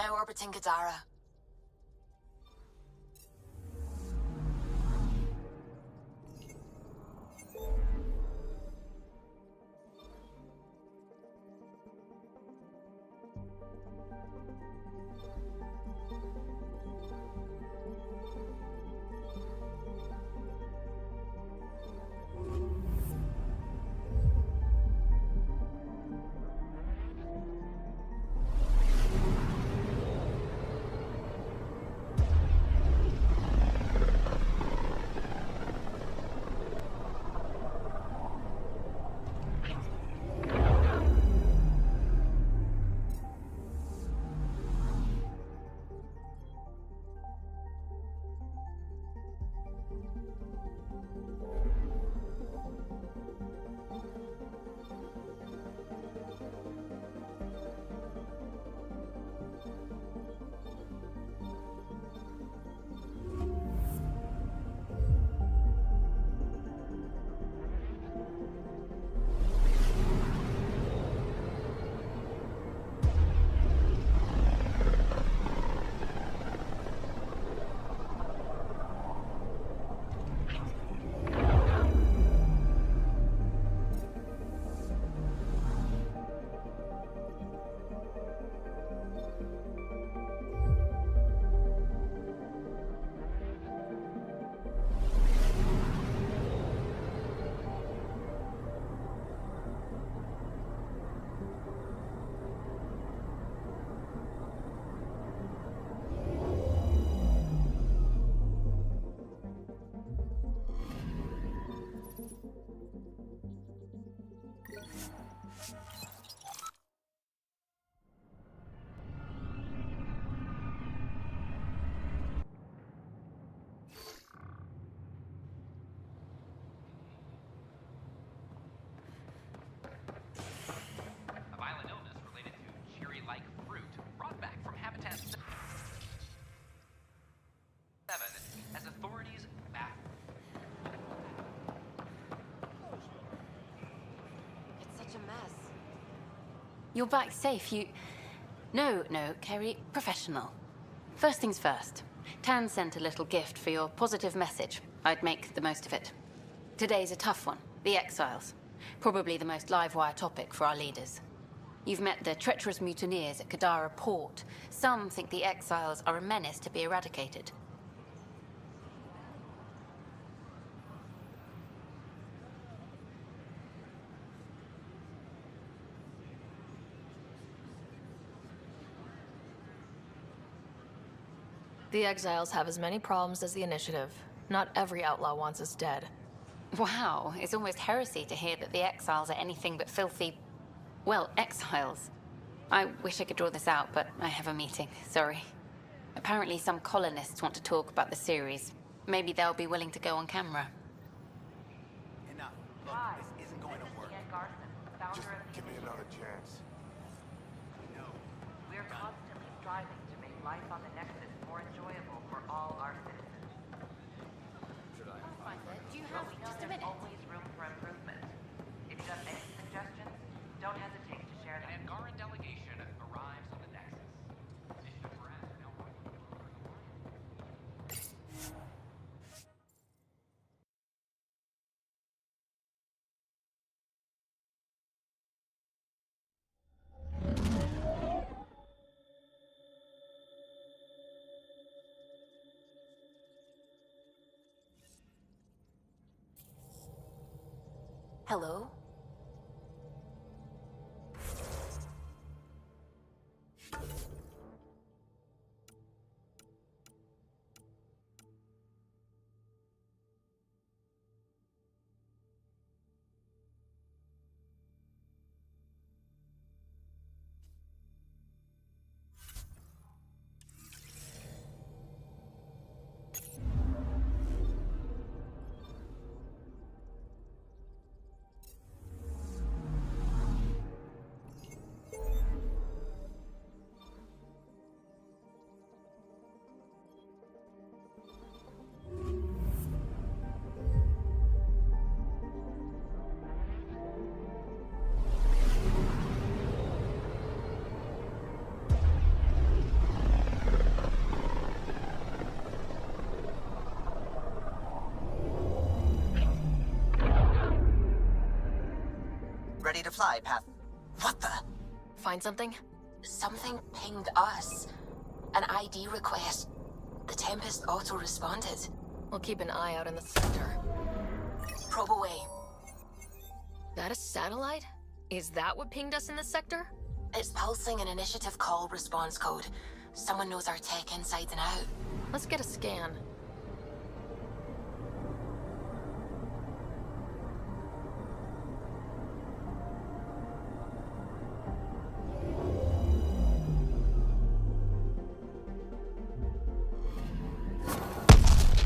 Now orbiting Kadara. As authorities back. It's such a mess. You're back safe, No, Kerry, professional. First things first. Tan sent a little gift for your positive message. I'd make the most of it. Today's a tough one. The Exiles. Probably the most live-wire topic for our leaders. You've met the treacherous mutineers at Kadara Port. Some think the Exiles are a menace to be eradicated. The Exiles have as many problems as the Initiative. Not every outlaw wants us dead. Wow, it's almost heresy to hear that the Exiles are anything but filthy... well, exiles. I wish I could draw this out, but I have a meeting, sorry. Apparently some colonists want to talk about the series. Maybe they'll be willing to go on camera. Enough. Look, this isn't going to work. Just give me another chance. No. We're constantly striving to make life on the Nexus more enjoyable for all our citizens. Do you But have we know just a there's minute? always room for improvement. If you have any suggestions, don't hesitate to share An them. Angaran delegation arrives on the Nexus. Mission Brad now working with the Hello? ready to fly, Path. What the? Find something? Something pinged us. An ID request. The Tempest auto-responded. We'll keep an eye out in the sector. Probe away. That a satellite? Is that what pinged us in this sector? It's pulsing an initiative call response code. Someone knows our tech inside and out. Let's get a scan.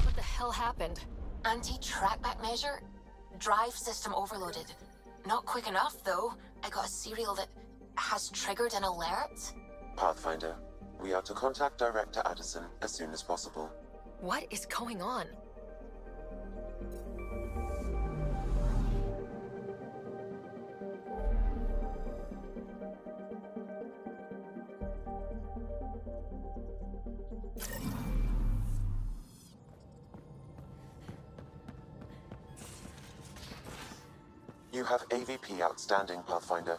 What the hell happened? Anti-trackback measure? Drive system overloaded. Not quick enough, though. I got a serial that has triggered an alert. Pathfinder, we are to contact Director Addison as soon as possible. What is going on? You have AVP outstanding, Pathfinder.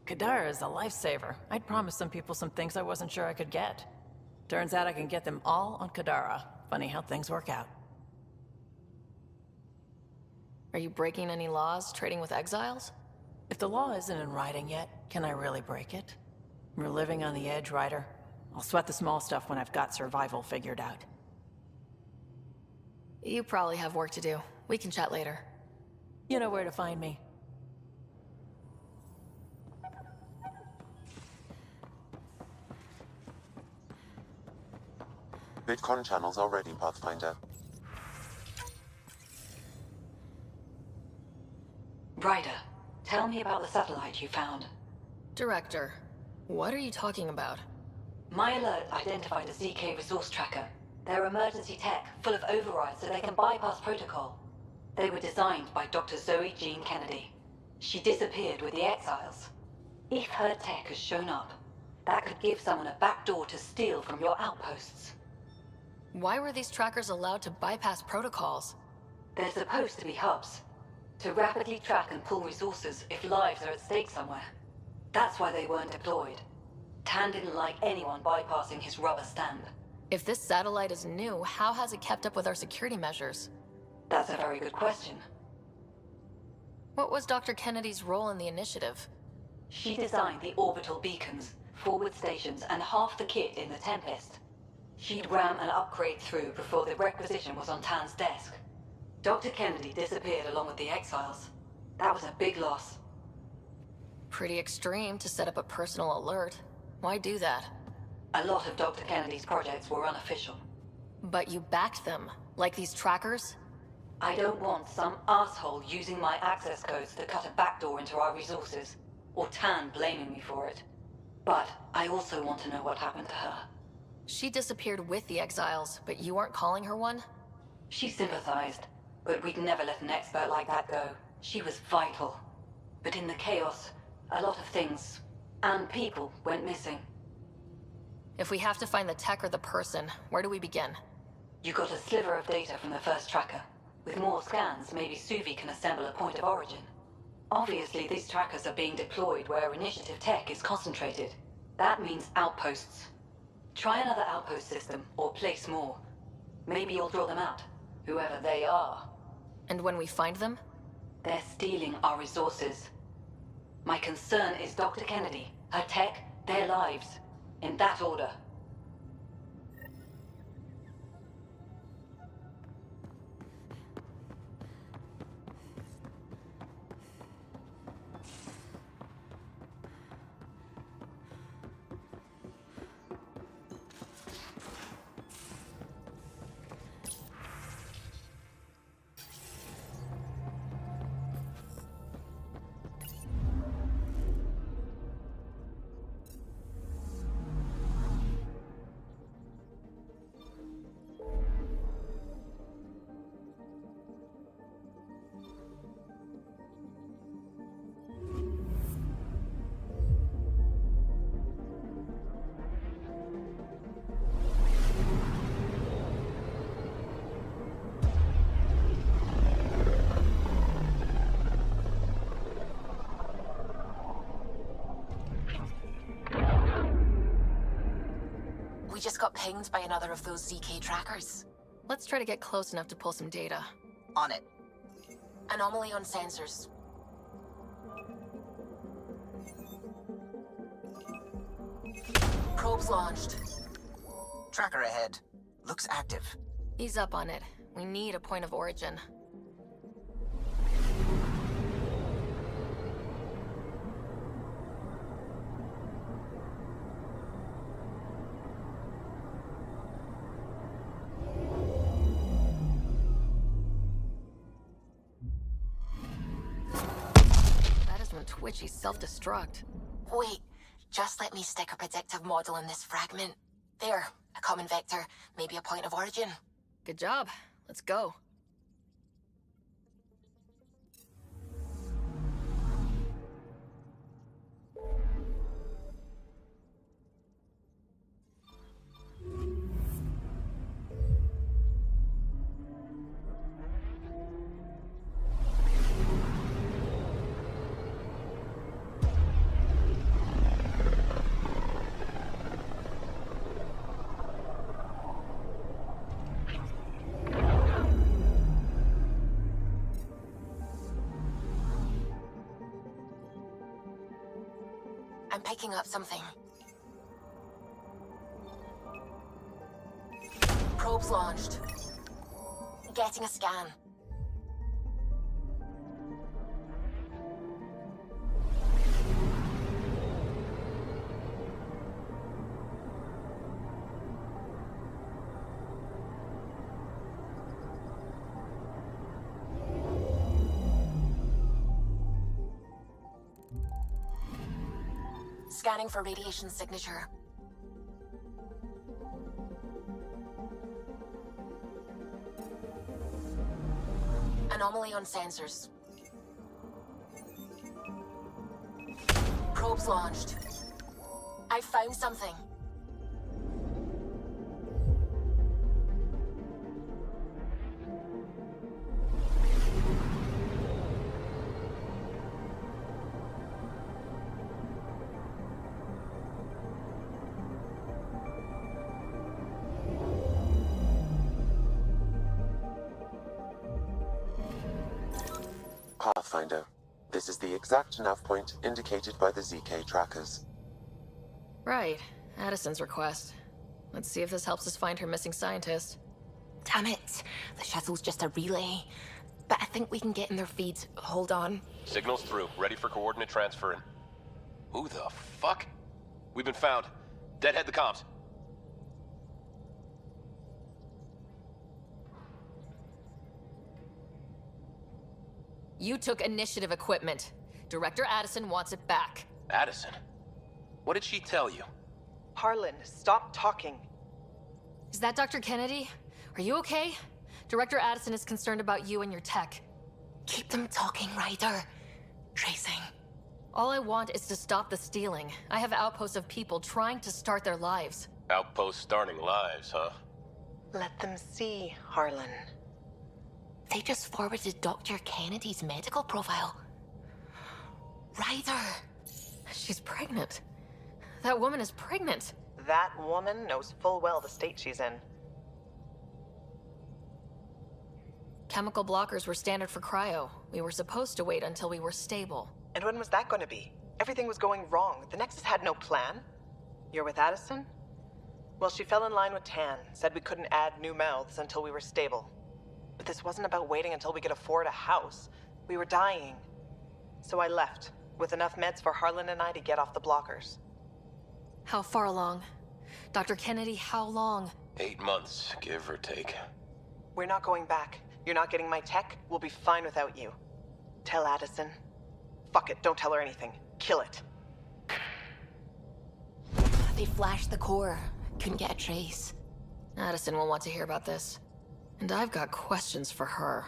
Kadara is a lifesaver. I'd promised some people some things I wasn't sure I could get. Turns out I can get them all on Kadara. Funny how things work out. Are you breaking any laws, trading with exiles? If the law isn't in writing yet, can I really break it? We're living on the edge, Ryder. I'll sweat the small stuff when I've got survival figured out. You probably have work to do. We can chat later. You know where to find me. VidCon channels are ready, Pathfinder. Ryder, tell me about the satellite you found. Director, what are you talking about? My alert identified a ZK resource tracker. They're emergency tech, full of overrides so they can bypass protocol. They were designed by Dr. Zoe Jean Kennedy. She disappeared with the exiles. If her tech has shown up, that could give someone a backdoor to steal from your outposts. Why were these trackers allowed to bypass protocols? They're supposed to be hubs, to rapidly track and pull resources if lives are at stake somewhere. That's why they weren't deployed. Tan didn't like anyone bypassing his rubber stamp. If this satellite is new, how has it kept up with our security measures? That's a very good question. What was Dr. Kennedy's role in the initiative? She designed the orbital beacons, forward stations, and half the kit in the Tempest. She'd ram an upgrade through before the requisition was on Tan's desk. Dr. Kennedy disappeared along with the exiles. That was a big loss. Pretty extreme to set up a personal alert. Why do that? A lot of Dr. Kennedy's projects were unofficial. But you backed them, like these trackers? I don't want some asshole using my access codes to cut a backdoor into our resources, or Tan blaming me for it. But I also want to know what happened to her. She disappeared with the exiles, but you aren't calling her one? She sympathized, but we'd never let an expert like that go. She was vital. But in the chaos, a lot of things, and people, went missing. If we have to find the tech or the person, where do we begin? You got a sliver of data from the first tracker. With more scans, maybe Suvi can assemble a point of origin. Obviously, these trackers are being deployed where initiative tech is concentrated. That means outposts. Try another outpost system, or place more. Maybe you'll draw them out, whoever they are. And when we find them? They're stealing our resources. My concern is Dr. Kennedy, her tech, their lives. In that order. We just got pinged by another of those ZK trackers. Let's try to get close enough to pull some data. On it. Anomaly on sensors. Probes launched. Tracker ahead. Looks active. He's up on it. We need a point of origin. That is when Twitchy self-destruct. Wait, just let me stick a predictive model in this fragment. There, a common vector, maybe a point of origin. Good job. Let's go. I'm picking up something. Probes launched. Getting a scan. Scanning for radiation signature. Anomaly on sensors. Probes launched. I found something. Pathfinder. This is the exact nav point indicated by the ZK trackers. Right. Addison's request. Let's see if this helps us find her missing scientist. Damn it. The shuttle's just a relay. But I think we can get in their feeds. Hold on. Signal's through. Ready for coordinate transferring. Who the fuck? We've been found. Deadhead the comms. You took initiative equipment. Director Addison wants it back. Addison? What did she tell you? Harlan, stop talking. Is that Dr. Kennedy? Are you okay? Director Addison is concerned about you and your tech. Keep them talking, Ryder. Tracing. All I want is to stop the stealing. I have outposts of people trying to start their lives. Outpost starting lives, huh? Let them see, Harlan. They just forwarded Dr. Kennedy's medical profile. Ryder. She's pregnant. That woman is pregnant. That woman knows full well the state she's in. Chemical blockers were standard for cryo. We were supposed to wait until we were stable. And when was that going to be? Everything was going wrong. The Nexus had no plan. You're with Addison? Well, she fell in line with Tan, said we couldn't add new mouths until we were stable. But this wasn't about waiting until we could afford a house. We were dying. So I left, with enough meds for Harlan and I to get off the blockers. How far along? Dr. Kennedy, how long? 8 months, give or take. We're not going back. You're not getting my tech. We'll be fine without you. Tell Addison. Fuck it, don't tell her anything. Kill it. They flashed the core. Couldn't get a trace. Addison will want to hear about this. And I've got questions for her.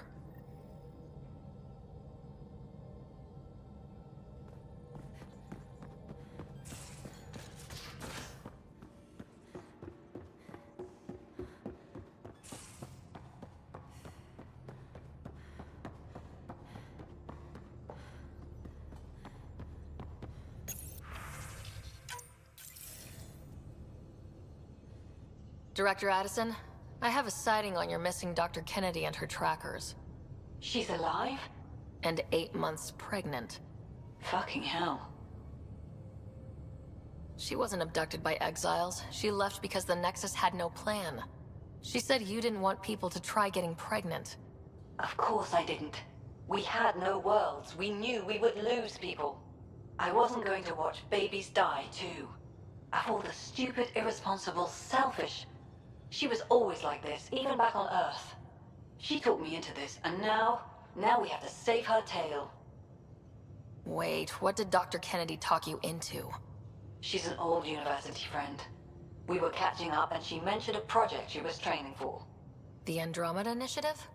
Director Addison, I have a sighting on your missing Dr. Kennedy and her trackers. She's alive? And 8 months pregnant. Fucking hell. She wasn't abducted by exiles. She left because the Nexus had no plan. She said you didn't want people to try getting pregnant. Of course I didn't. We had no worlds. We knew we would lose people. I wasn't going to watch babies die, too. Of all the stupid, irresponsible, selfish... She was always like this, even back on Earth. She talked me into this, and now we have to save her tail. Wait, what did Dr. Kennedy talk you into? She's an old university friend. We were catching up, and she mentioned a project she was training for. The Andromeda Initiative?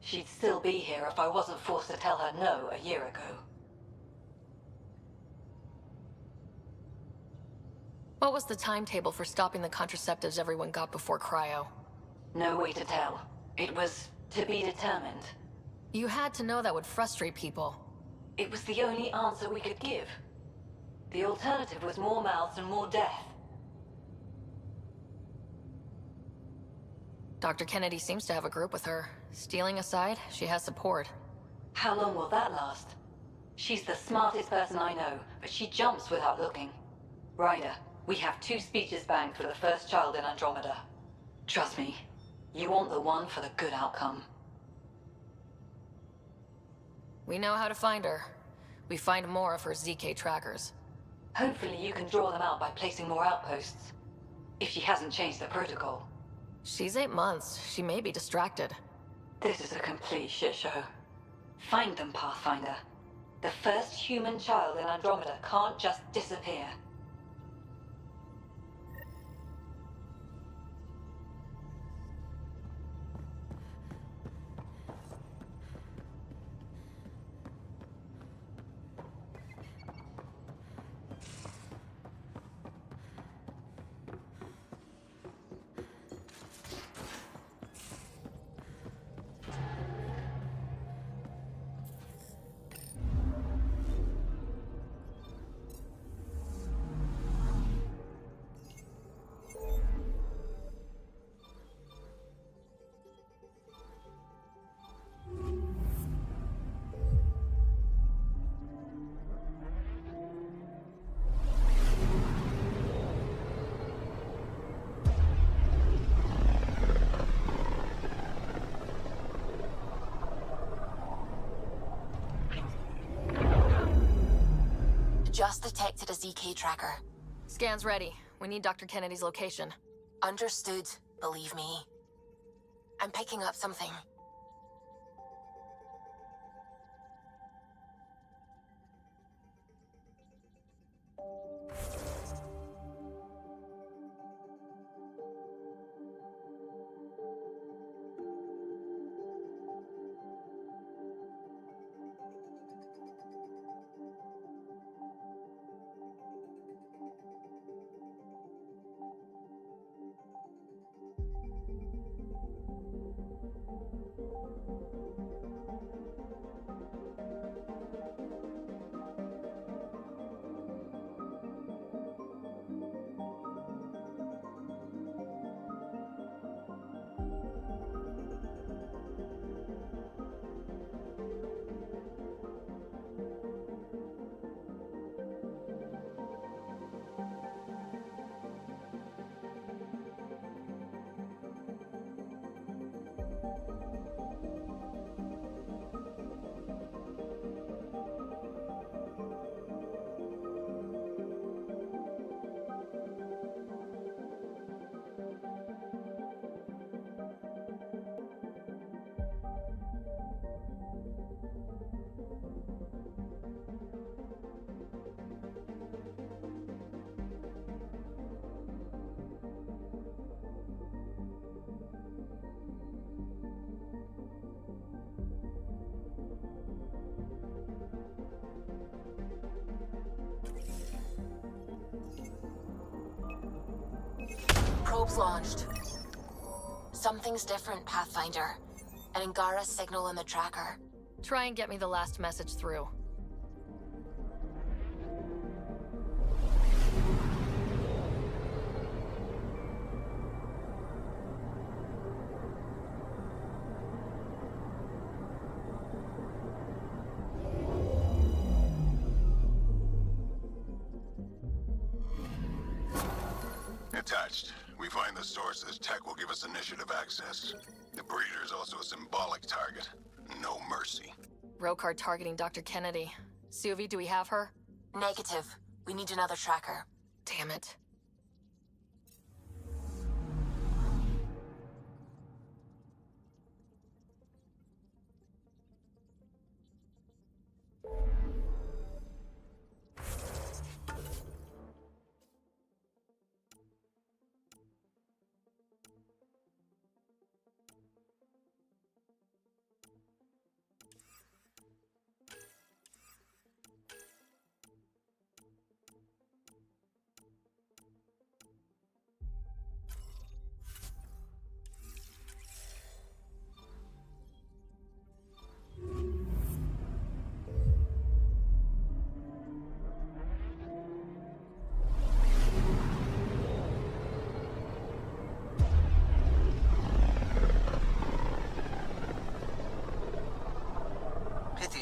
She'd still be here if I wasn't forced to tell her no a year ago. What was the timetable for stopping the contraceptives everyone got before cryo? No way to tell. It was to be determined. You had to know that would frustrate people. It was the only answer we could give. The alternative was more mouths and more death. Dr. Kennedy seems to have a group with her. Stealing aside, she has support. How long will that last? She's the smartest person I know, but she jumps without looking. Ryder, we have 2 speeches banked for the first child in Andromeda. Trust me, you want the one for the good outcome. We know how to find her. We find more of her ZK trackers. Hopefully you can draw them out by placing more outposts. If she hasn't changed the protocol. She's 8 months. She may be distracted. This is a complete shit show. Find them, Pathfinder. The first human child in Andromeda can't just disappear. just detected a ZK tracker. Scan's ready. We need Dr. Kennedy's location. Understood, believe me. I'm picking up something. Probes launched. Something's different, Pathfinder. An Angara signal in the tracker. Try and get me the last message through. Attached. We find the source. This tech will give us initiative access. The breeder is also a symbolic target. No mercy. Rokar targeting Dr. Kennedy. Suvi, do we have her? Negative. We need another tracker. Damn it.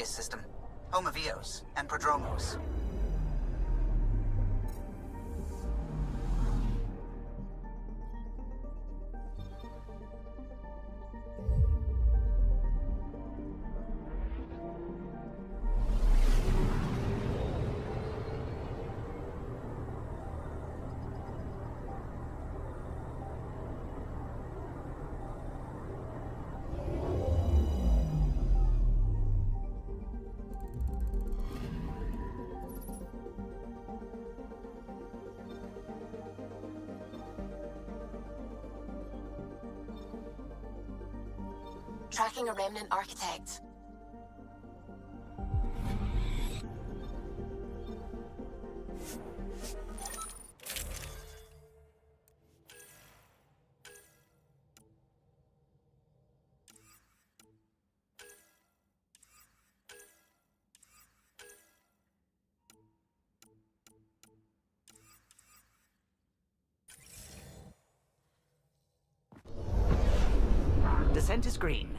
System, home of Eos and Prodromos. Tracking a remnant architect. Descent is green.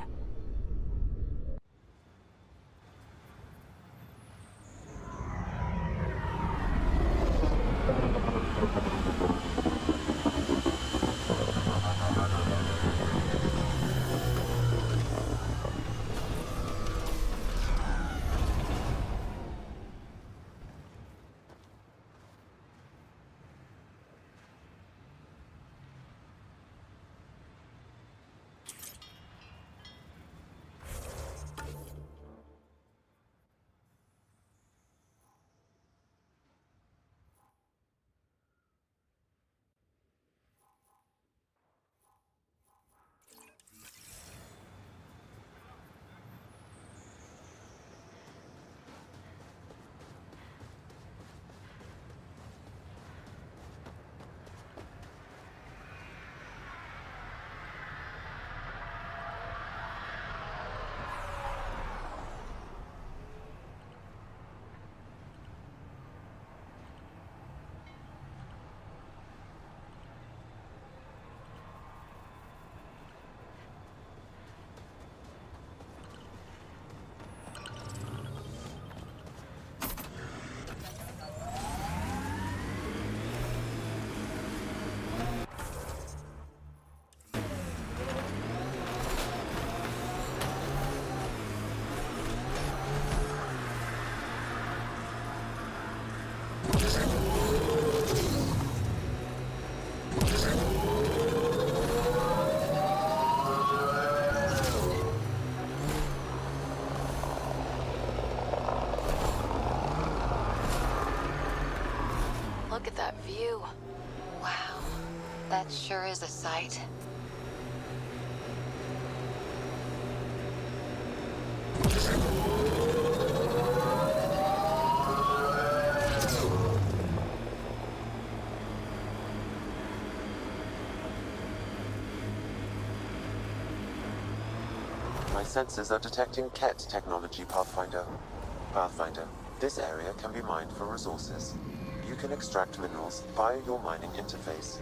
Look at that view. Wow, that sure is a sight. My sensors are detecting KET technology, Pathfinder. Pathfinder, this area can be mined for resources. You can extract minerals via your mining interface.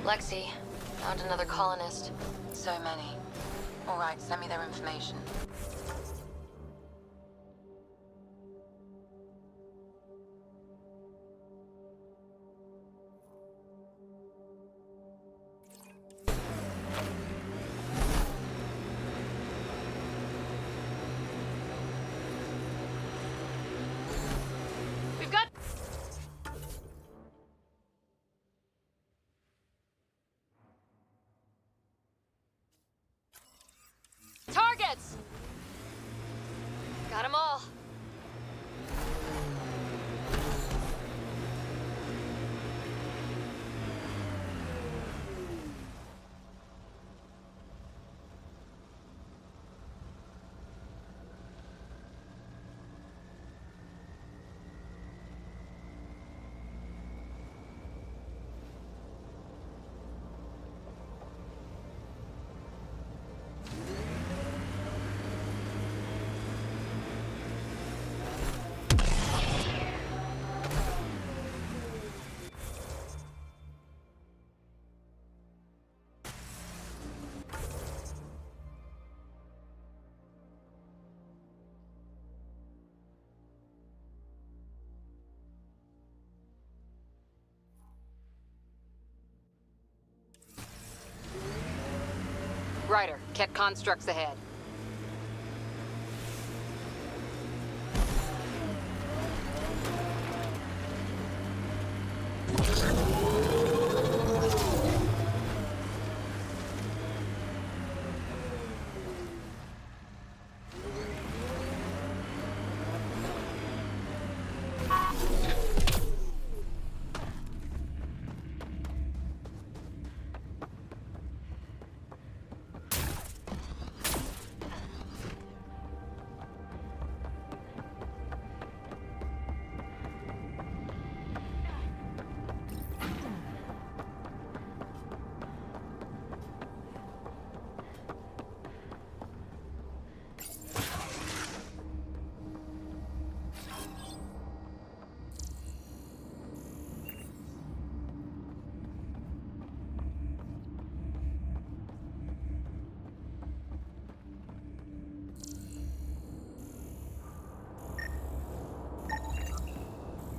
Lexi, found another colonist. So many. All right, send me their information. We've got... targets! Got them all. Ryder, Ket constructs ahead.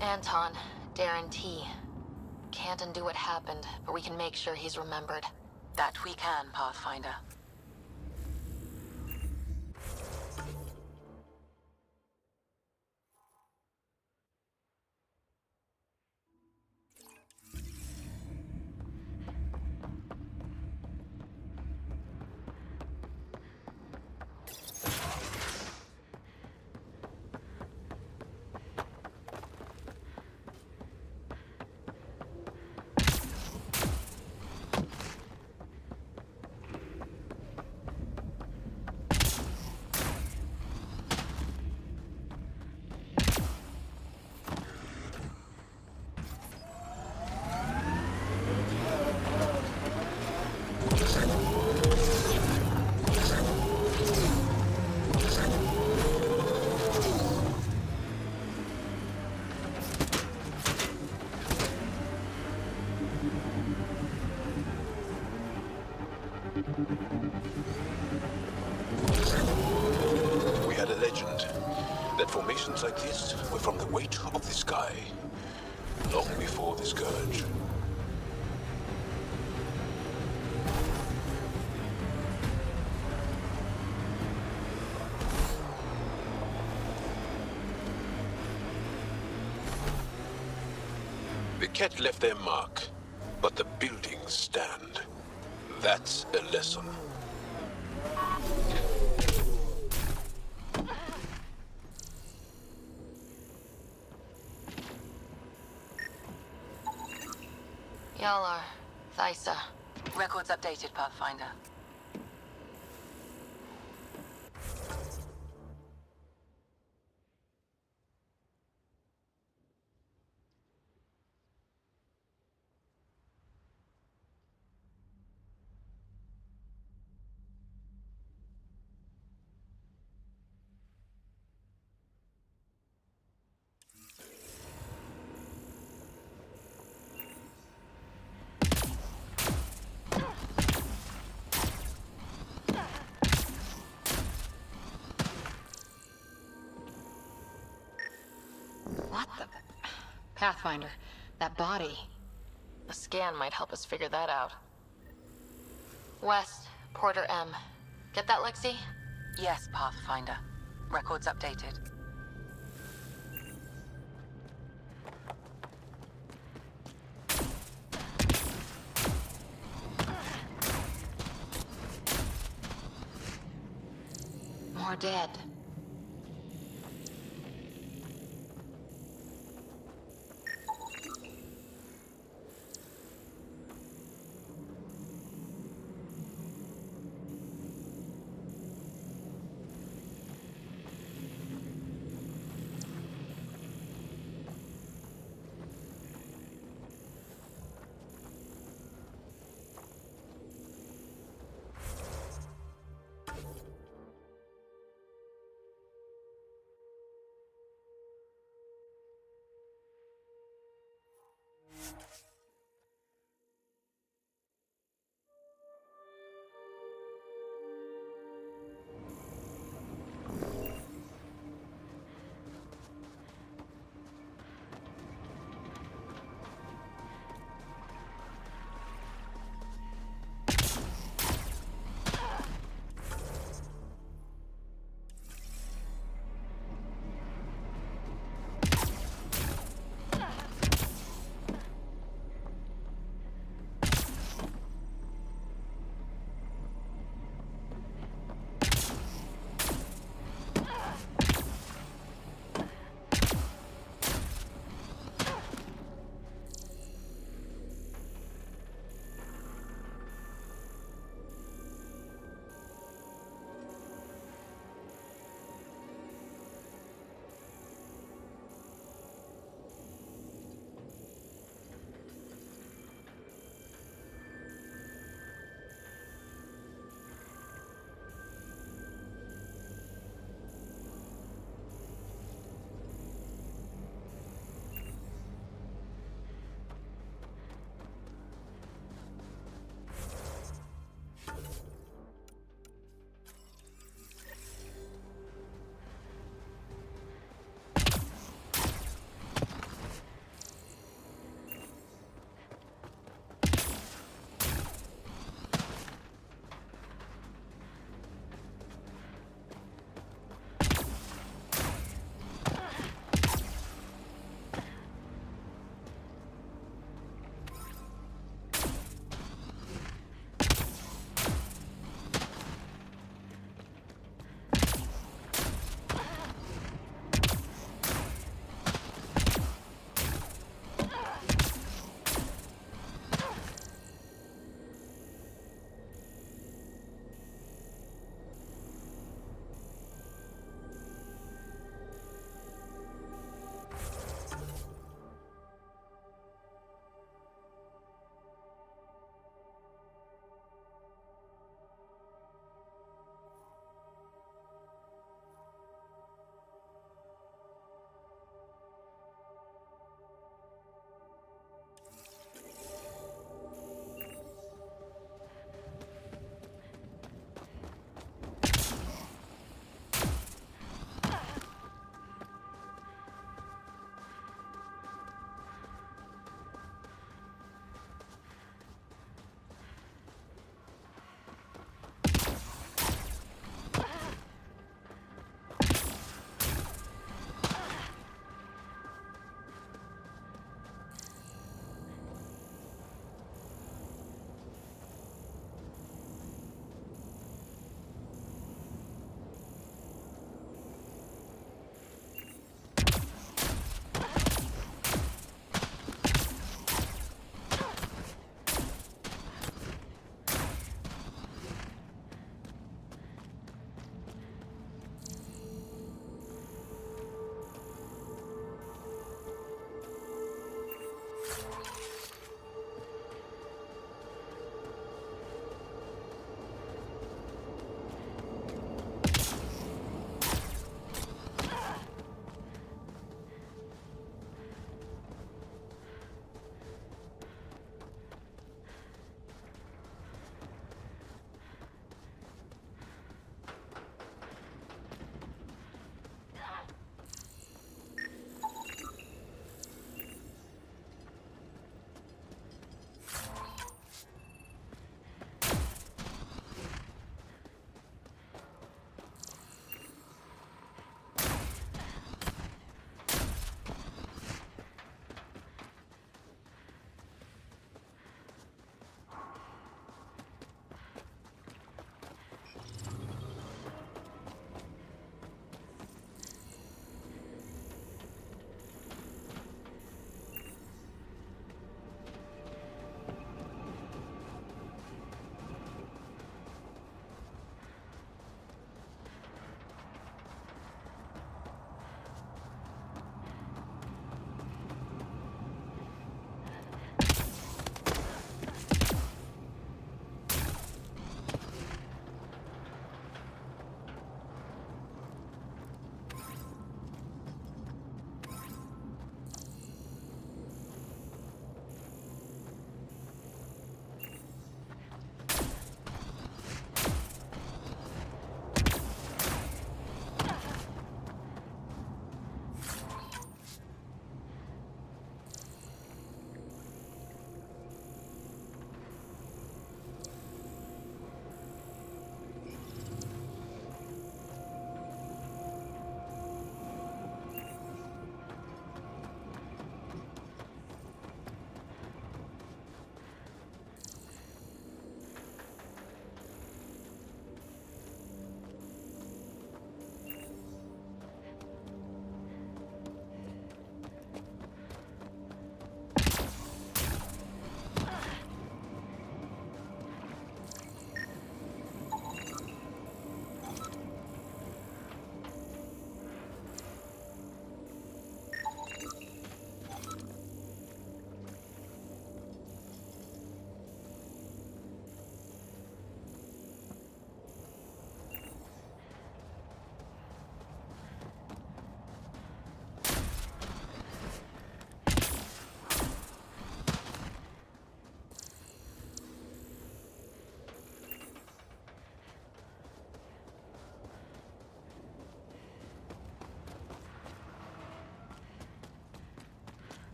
Anton, Darren T. Can't undo what happened, but we can make sure he's remembered. That we can, Pathfinder. We had a legend that formations like this were from the weight of the sky, long before the Scourge. The cat left their mark, but the buildings stand. That's a lesson. Y'all are Thysa. Records updated, Pathfinder. What the... Pathfinder, that body. A scan might help us figure that out. West, Porter M. Get that, Lexi? Yes, Pathfinder. Records updated. More dead.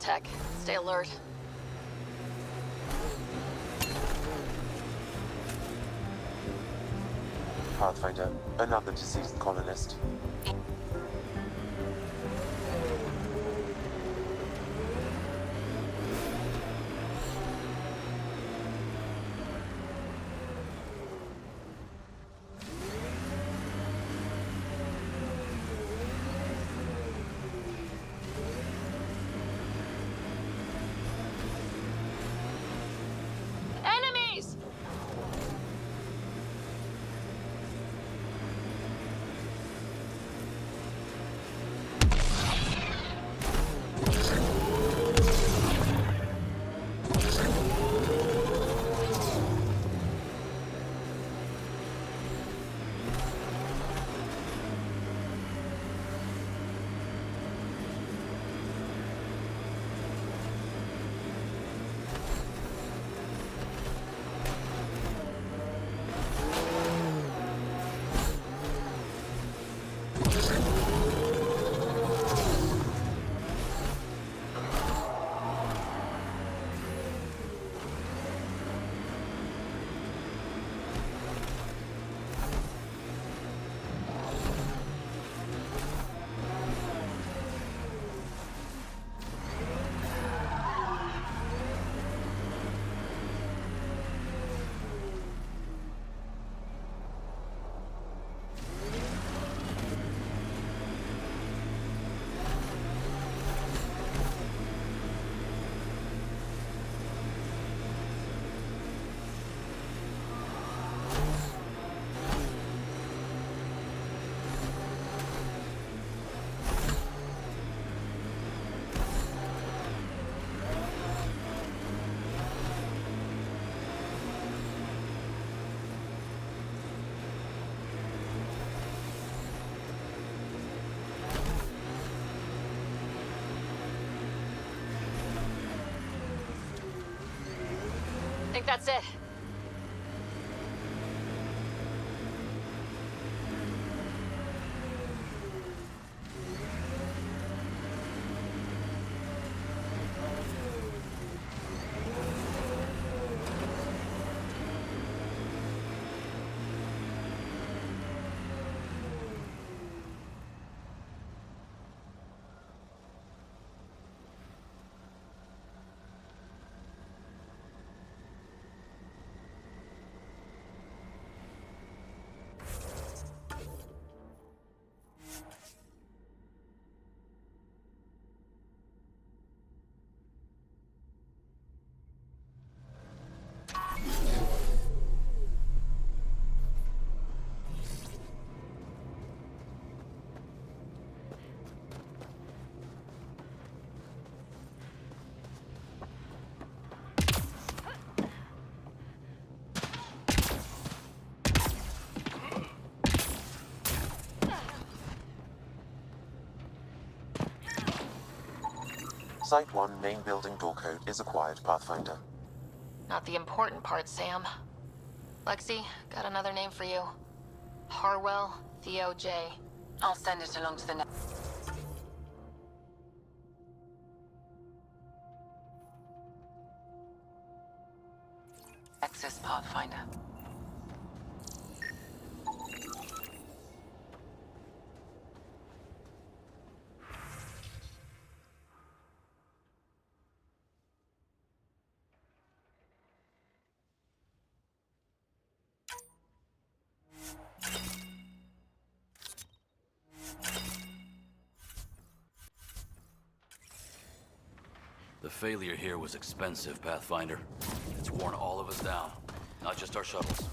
tech. Stay alert. Pathfinder, another deceased colonist. Enemies! I think that's it. Site 1 main building door code is acquired, Pathfinder. Not the important part, Sam. Lexi, got another name for you. Harwell Theo J. I'll send it along to the next. Access Pathfinder. The failure here was expensive, Pathfinder. It's worn all of us down, not just our shuttles.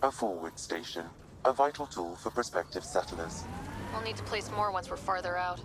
A forward station, a vital tool for prospective settlers. We'll need to place more once we're farther out.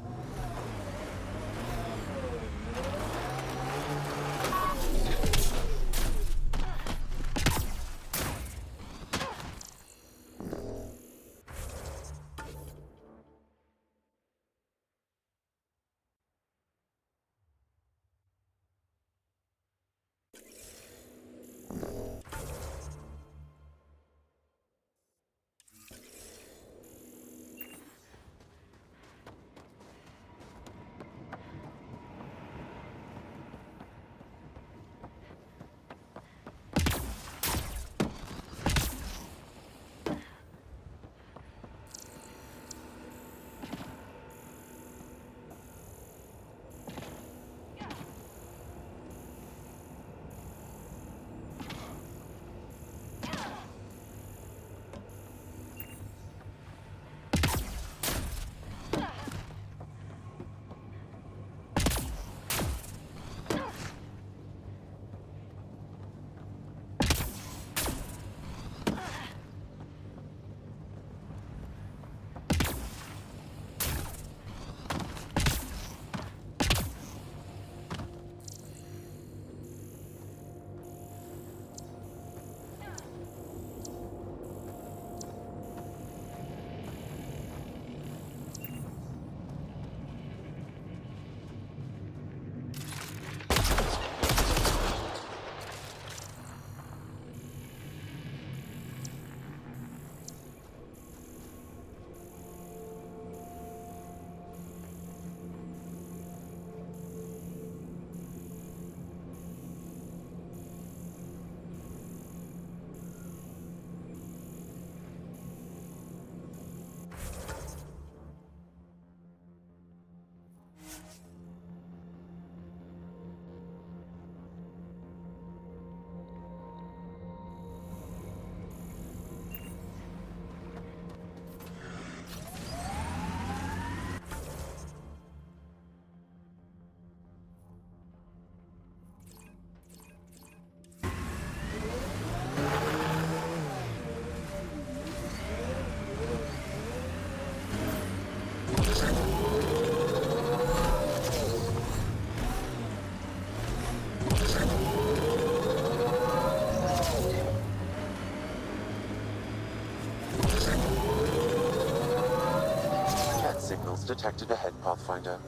Detected ahead, Pathfinder.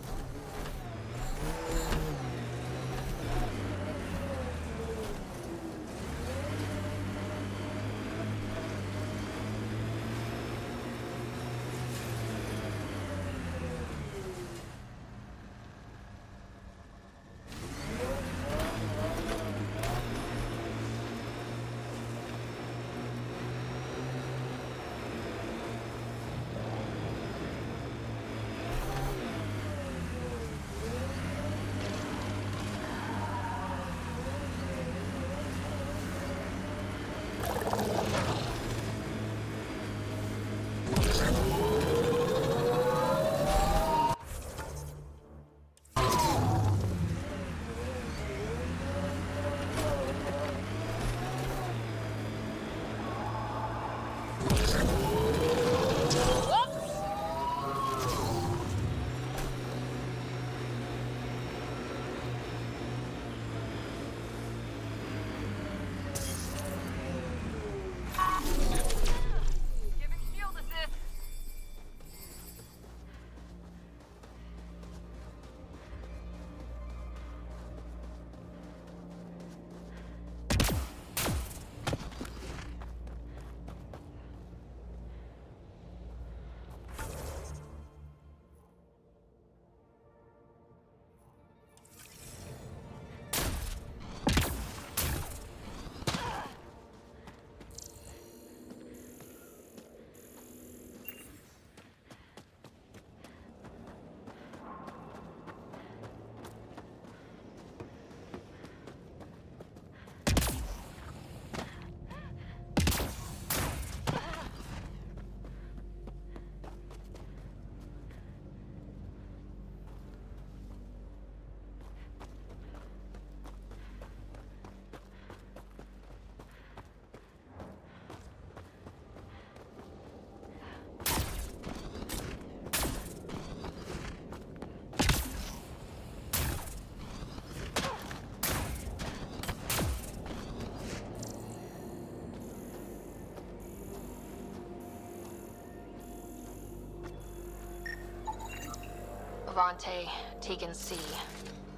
Vante, Tegan C.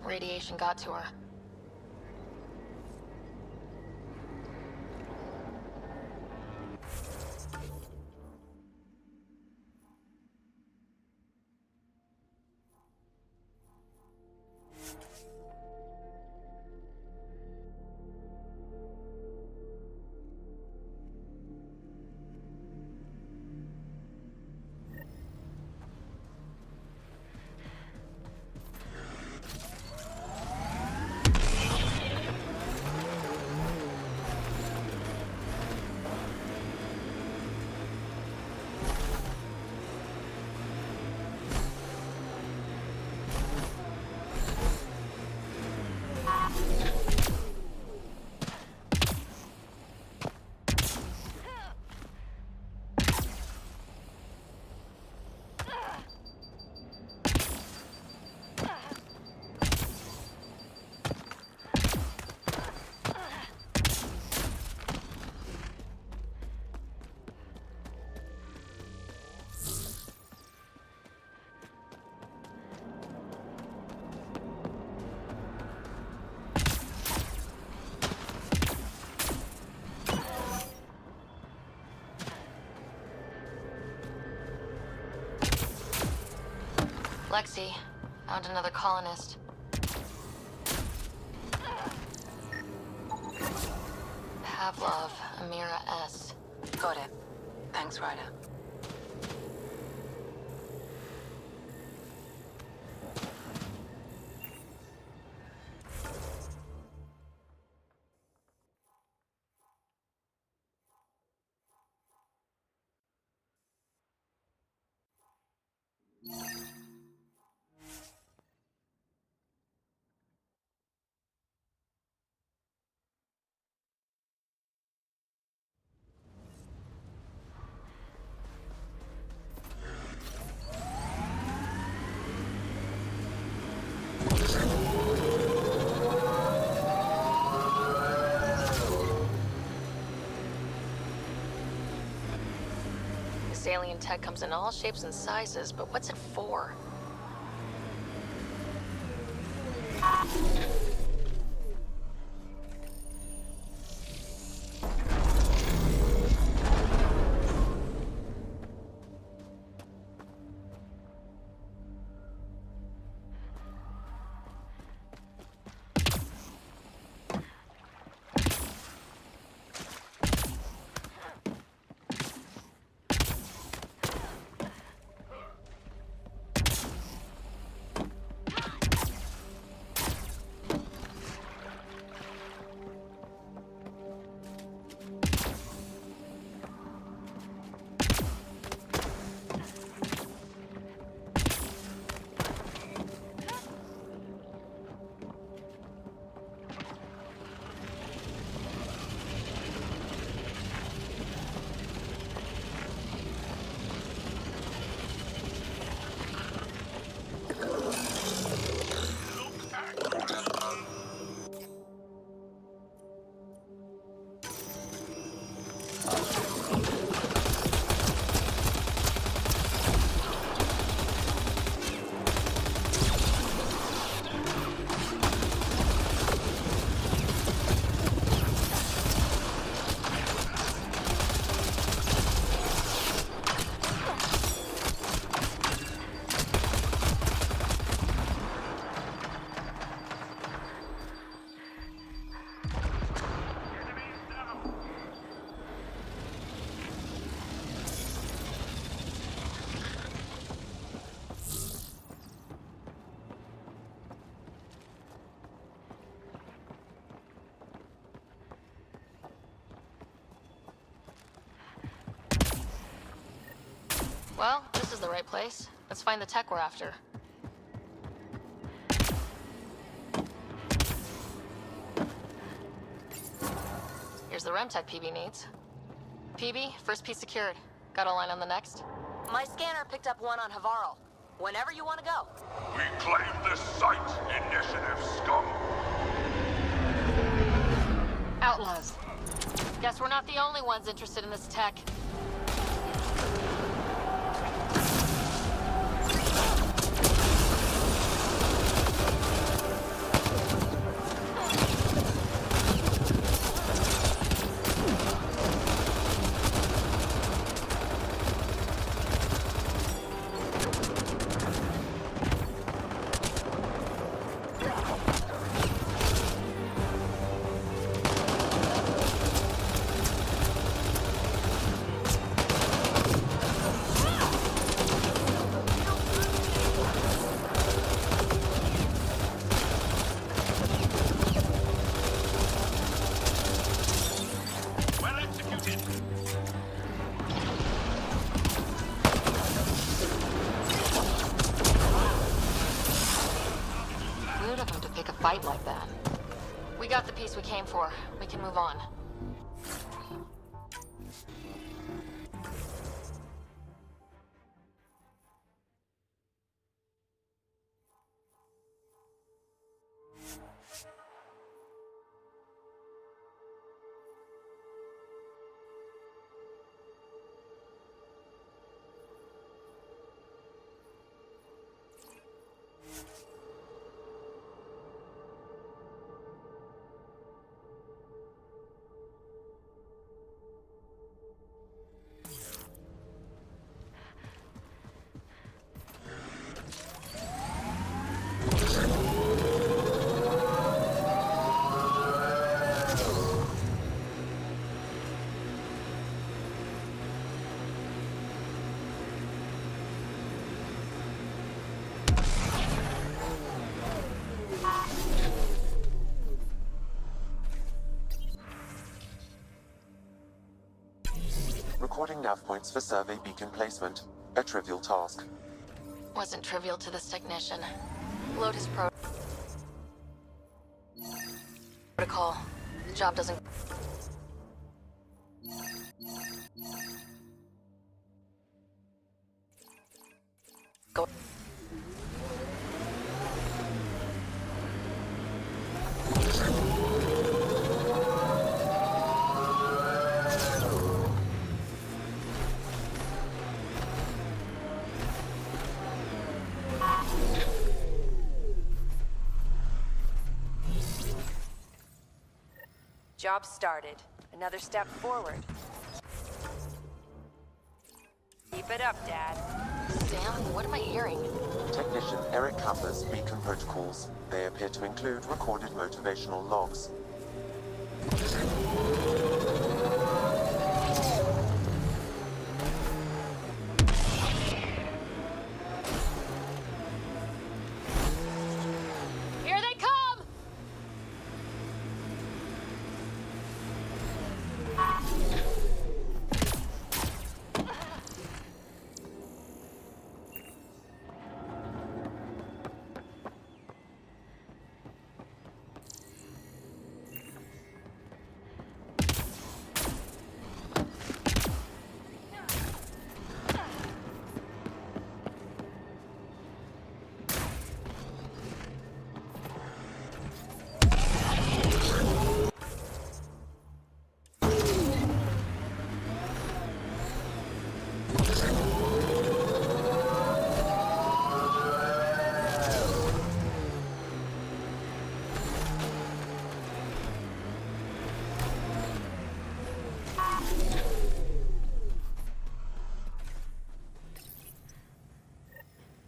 Radiation got to her. Lexi, found another colonist. Pavlov, Amira S. Got it. Thanks, Ryder. This alien tech comes in all shapes and sizes, but what's it for? Well, this is the right place. Let's find the tech we're after. Here's the REM tech PB needs. PB, first piece secured. Got a line on the next? My scanner picked up one on Havarl. Whenever you want to go. We claim this site, initiative scum. Outlaws. Guess we're not the only ones interested in this tech. fight like that. We got the piece we came for. We can move on. Recording nav points for survey beacon placement. A trivial task. Wasn't trivial to this technician. Load his protocol. The job doesn't... go. Job started. Another step forward. Keep it up, Dad. Sam, what am I hearing? Technician Eric Cutler's beacon protocols. They appear to include recorded motivational logs. Here they come!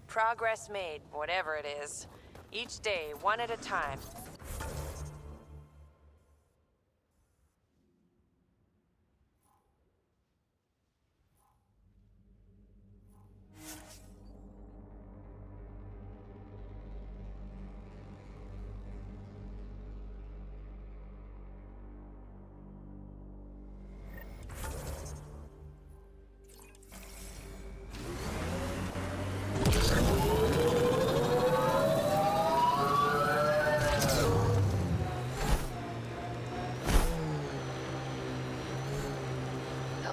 Progress made, whatever it is. Each day, one at a time.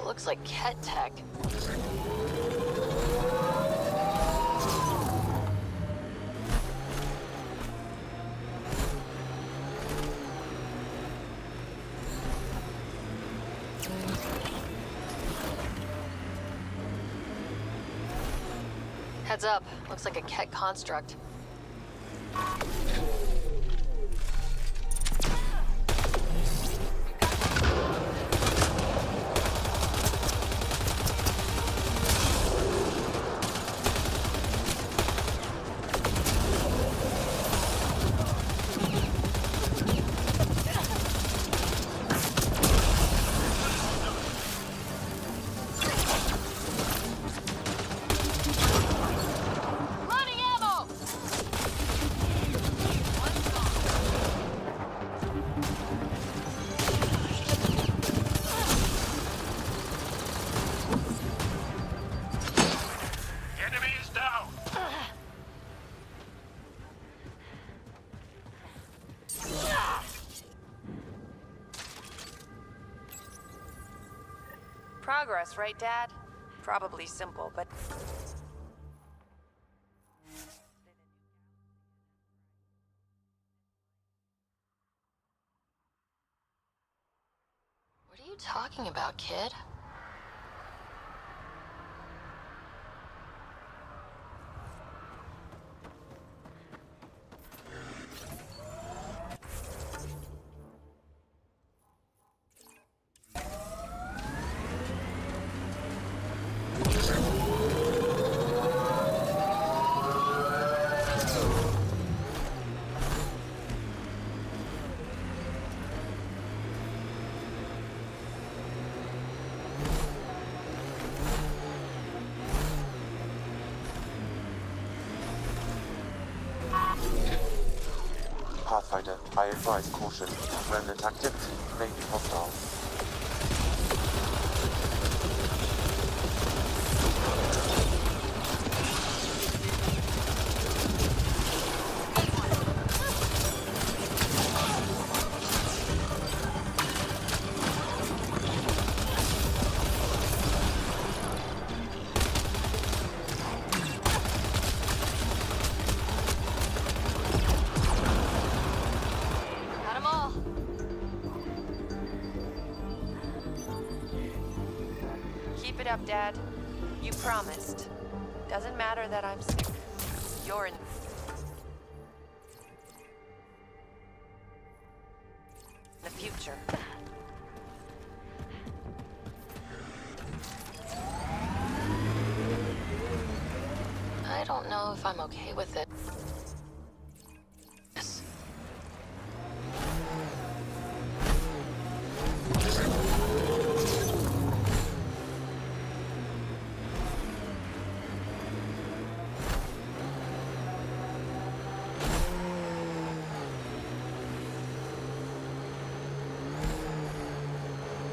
Looks like Ket tech. Heads up. Looks like a Ket construct. Running ammo! progress, right, Dad? Probably simple, but... What are you talking about, kid? Pathfinder, I advise caution. Remnant activity may be hostile. Got 'em all. Keep it up, Dad. You promised. Doesn't matter that I'm sick. You're in... the future. I don't know if I'm okay with it. Yes.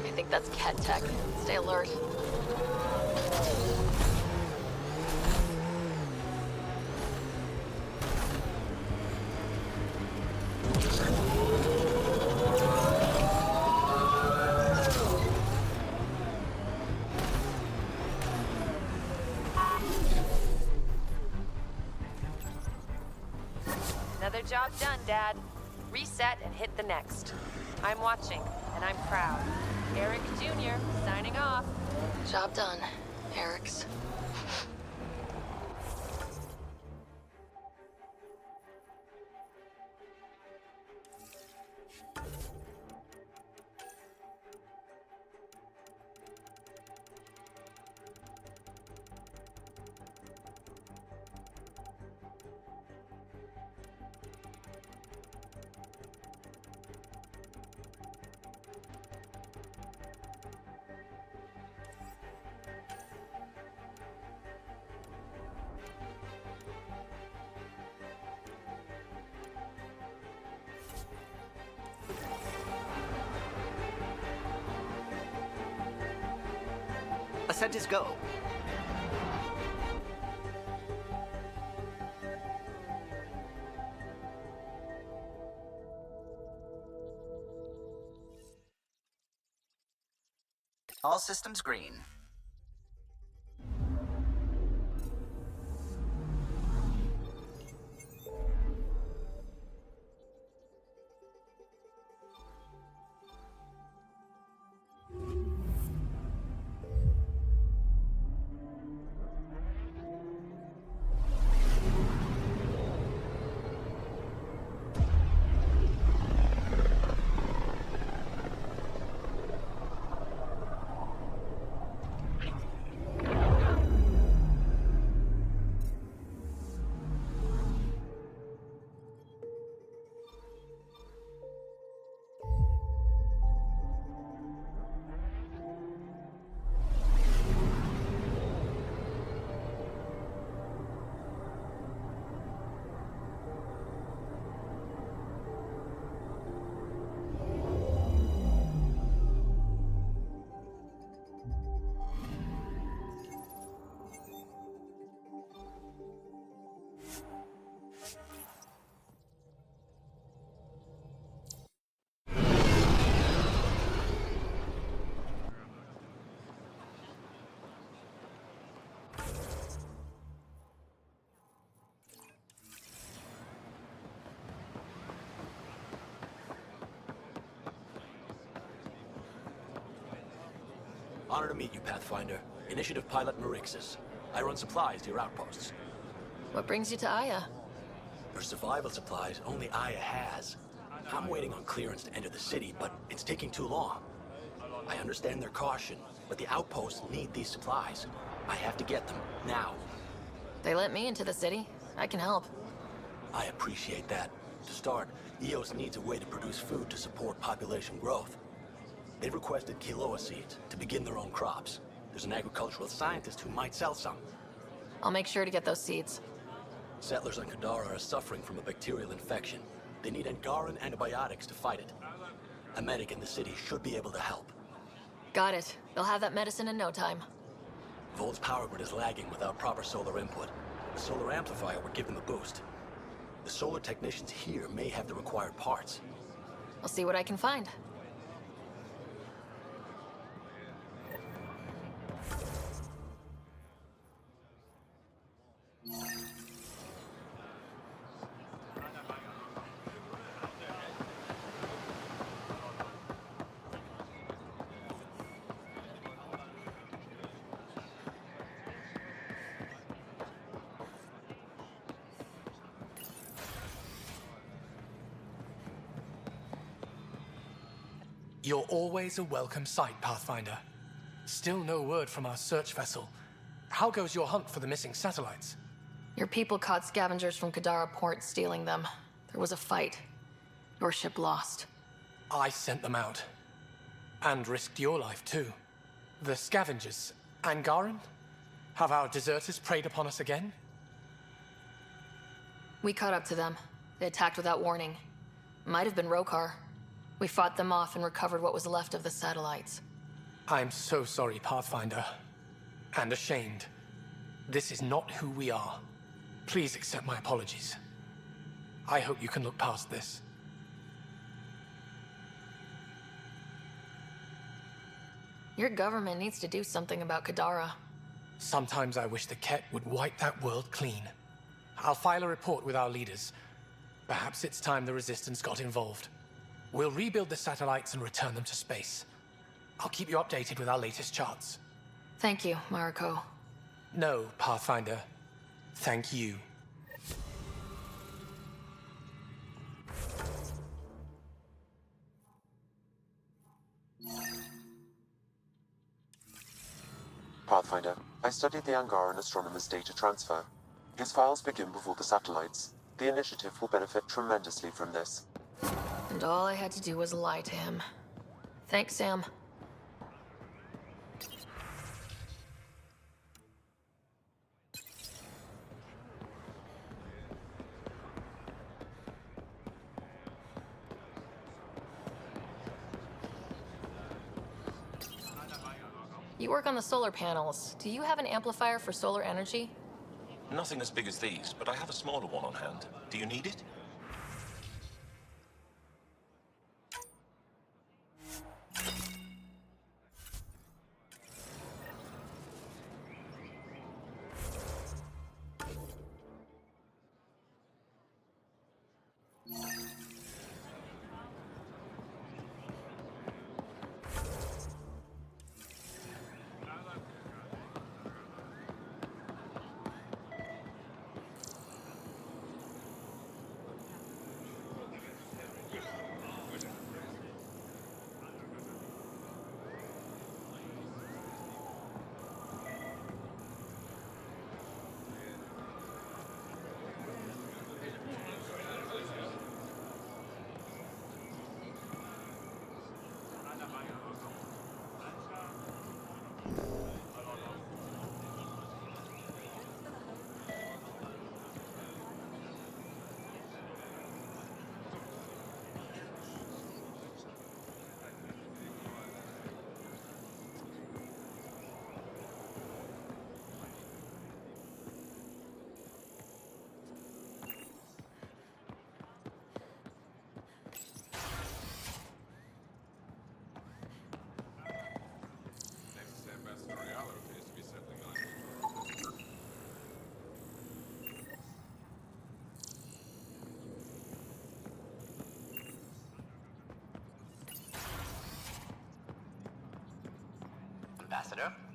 I think that's cat tech. Stay alert. Another job done, Dad. Reset and hit the next. I'm watching, and I'm proud. Eric Jr. signing off. Job done, Eric's. Ascent is go. All systems green. Honor to meet you, Pathfinder. Initiative Pilot Marixus. I run supplies to your outposts. What brings you to Aya? For survival supplies, only Aya has. I'm waiting on clearance to enter the city, but it's taking too long. I understand their caution, but the outposts need these supplies. I have to get them, now. They let me into the city. I can help. I appreciate that. To start, EOS needs a way to produce food to support population growth. They've requested quinoa seeds to begin their own crops. There's an agricultural scientist who might sell some. I'll make sure to get those seeds. Settlers on Kadara are suffering from a bacterial infection. They need Angaran antibiotics to fight it. A medic in the city should be able to help. Got it. They'll have that medicine in no time. Volt's power grid is lagging without proper solar input. The solar amplifier would give them a boost. The solar technicians here may have the required parts. I'll see what I can find. You're always a welcome sight, Pathfinder. Still no word from our search vessel. How goes your hunt for the missing satellites? Your people caught scavengers from Kadara port stealing them. There was a fight. Your ship lost. I sent them out. And risked your life, too. The scavengers, Angaran? Have our deserters preyed upon us again? We caught up to them. They attacked without warning. Might have been Rokar. We fought them off and recovered what was left of the satellites. I'm so sorry, Pathfinder. And ashamed. This is not who we are. Please accept my apologies. I hope you can look past this. Your government needs to do something about Kadara. Sometimes I wish the Ket would wipe that world clean. I'll file a report with our leaders. Perhaps it's time the Resistance got involved. We'll rebuild the satellites and return them to space. I'll keep you updated with our latest charts. Thank you, Mariko. No, Pathfinder. Thank you. Pathfinder, I studied the Angaran astronomer's data transfer. His files begin before the satellites. The initiative will benefit tremendously from this. And all I had to do was lie to him. Thanks, Sam. You work on the solar panels. Do you have an amplifier for solar energy? Nothing as big as these, but I have a smaller one on hand. Do you need it?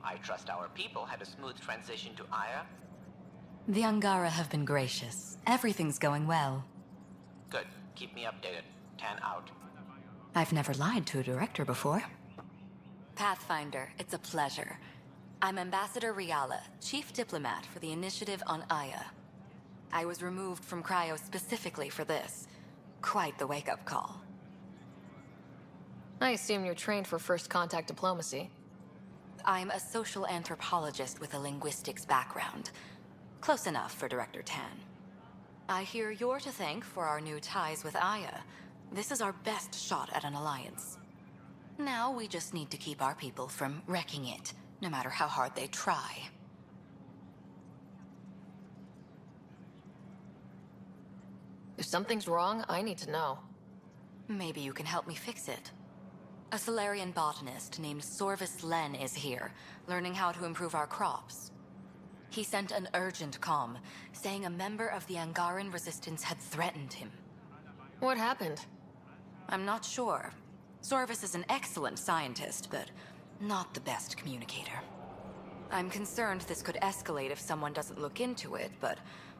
I trust our people had a smooth transition to Aya. The Angara have been gracious. Everything's going well. Good. Keep me updated. 10 out. I've never lied to a director before. Pathfinder, it's a pleasure. I'm Ambassador Riala, Chief Diplomat for the Initiative on Aya. I was removed from Cryo specifically for this. Quite the wake-up call. I assume you're trained for first contact diplomacy. I'm a social anthropologist with a linguistics background. Close enough for Director Tan. I hear you're to thank for our new ties with Aya. This is our best shot at an alliance. Now we just need to keep our people from wrecking it, no matter how hard they try. If something's wrong, I need to know. Maybe you can help me fix it. A Solarian botanist named Sorvis Len is here, learning how to improve our crops. He sent an urgent comm, saying a member of the Angaran resistance had threatened him. What happened? I'm not sure. Sorvis is an excellent scientist, but not the best communicator. I'm concerned this could escalate if someone doesn't look into it, but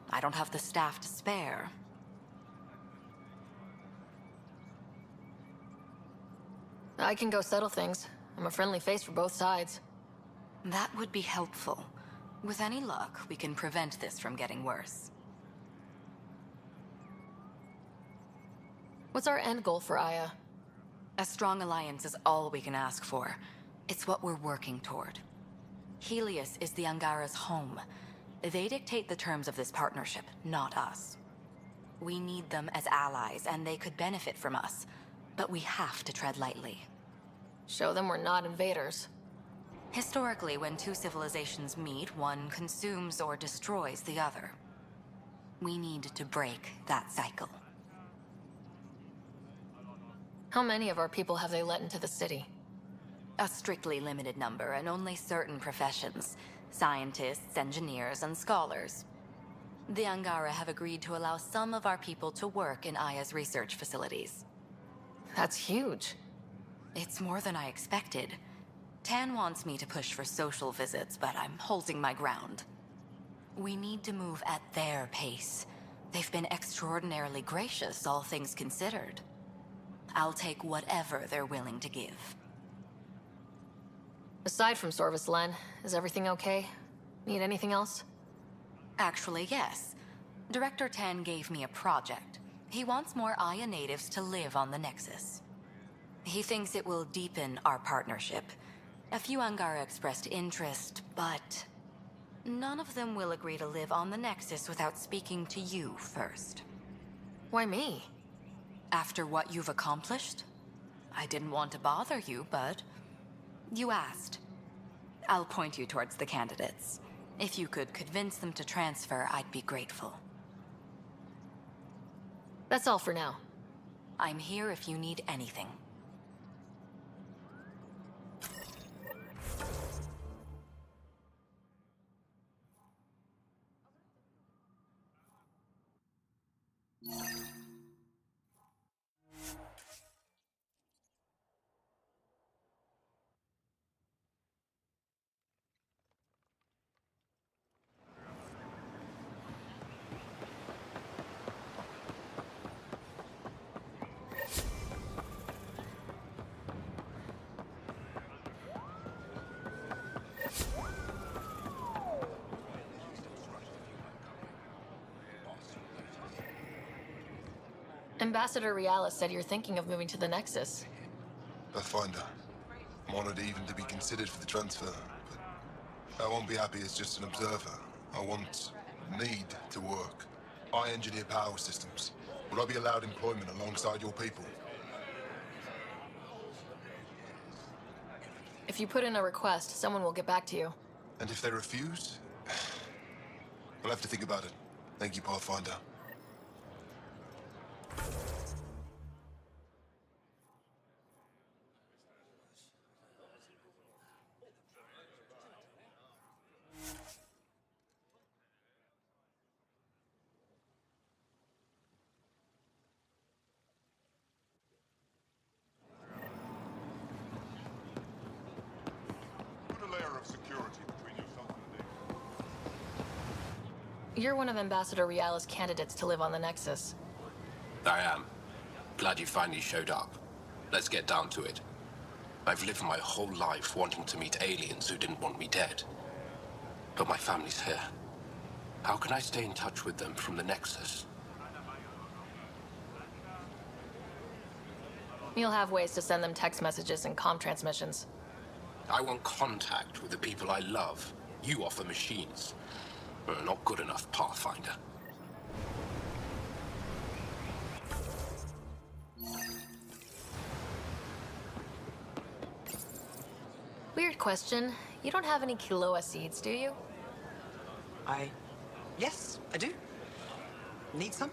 I don't have the staff to spare. I can go settle things. I'm a friendly face for both sides. That would be helpful. With any luck, we can prevent this from getting worse. What's our end goal for Aya? A strong alliance is all we can ask for. It's what we're working toward. Helios is the Angara's home. They dictate the terms of this partnership, not us. We need them as allies, and they could benefit from us. But we have to tread lightly. Show them we're not invaders. Historically, when two civilizations meet, one consumes or destroys the other. We need to break that cycle. How many of our people have they let into the city? A strictly limited number, and only certain professions. Scientists, engineers, and scholars. The Angara have agreed to allow some of our people to work in Aya's research facilities. That's huge. It's more than I expected. Tan wants me to push for social visits, but I'm holding my ground. We need to move at their pace. They've been extraordinarily gracious, all things considered. I'll take whatever they're willing to give. Aside from Sorvis Len, is everything okay? Need anything else? Actually, yes. Director Tan gave me a project. He wants more Aya natives to live on the Nexus. He thinks it will deepen our partnership. A few Angara expressed interest, but none of them will agree to live on the Nexus without speaking to you first. Why me? After what you've accomplished? I didn't want to bother you, but you asked. I'll point you towards the candidates. If you could convince them to transfer, I'd be grateful. That's all for now. I'm here if you need anything. Ambassador Riala said you're thinking of moving to the Nexus. Pathfinder. I'm honored even to be considered for the transfer, but I won't be happy as just an observer. I need to work. I engineer power systems. Will I be allowed employment alongside your people? If you put in a request, someone will get back to you. And if they refuse? I'll have to think about it. Thank you, Pathfinder. Put a layer of security You're one of Ambassador Riala's candidates to live on the Nexus. I am. Glad you finally showed up. Let's get down to it. I've lived my whole life wanting to meet aliens who didn't want me dead. But my family's here. How can I stay in touch with them from the Nexus? You'll have ways to send them text messages and comm transmissions. I want contact with the people I love. You offer machines. Not good enough, Pathfinder. Weird question. You don't have any Kiloa seeds, do you? Yes, I do. Need some?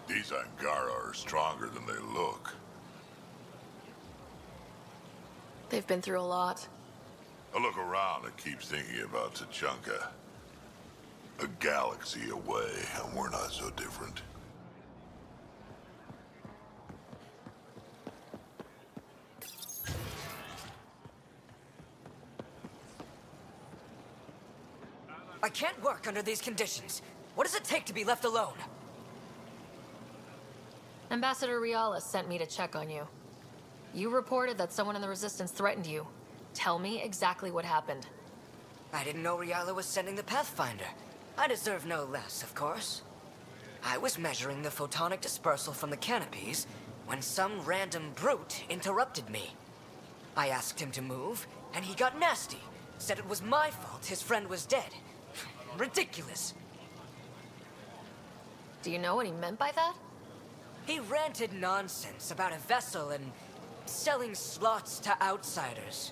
These Angara are stronger than they look. They've been through a lot. I look around and keep thinking about Tachanka. A galaxy away, and we're not so different. I can't work under these conditions. What does it take to be left alone? Ambassador Riala sent me to check on you. You reported that someone in the Resistance threatened you. Tell me exactly what happened. I didn't know Riala was sending the Pathfinder. I deserve no less, of course. I was measuring the photonic dispersal from the canopies when some random brute interrupted me. I asked him to move, and he got nasty. Said it was my fault his friend was dead. Ridiculous. Do you know what he meant by that? He ranted nonsense about a vessel and selling slots to outsiders.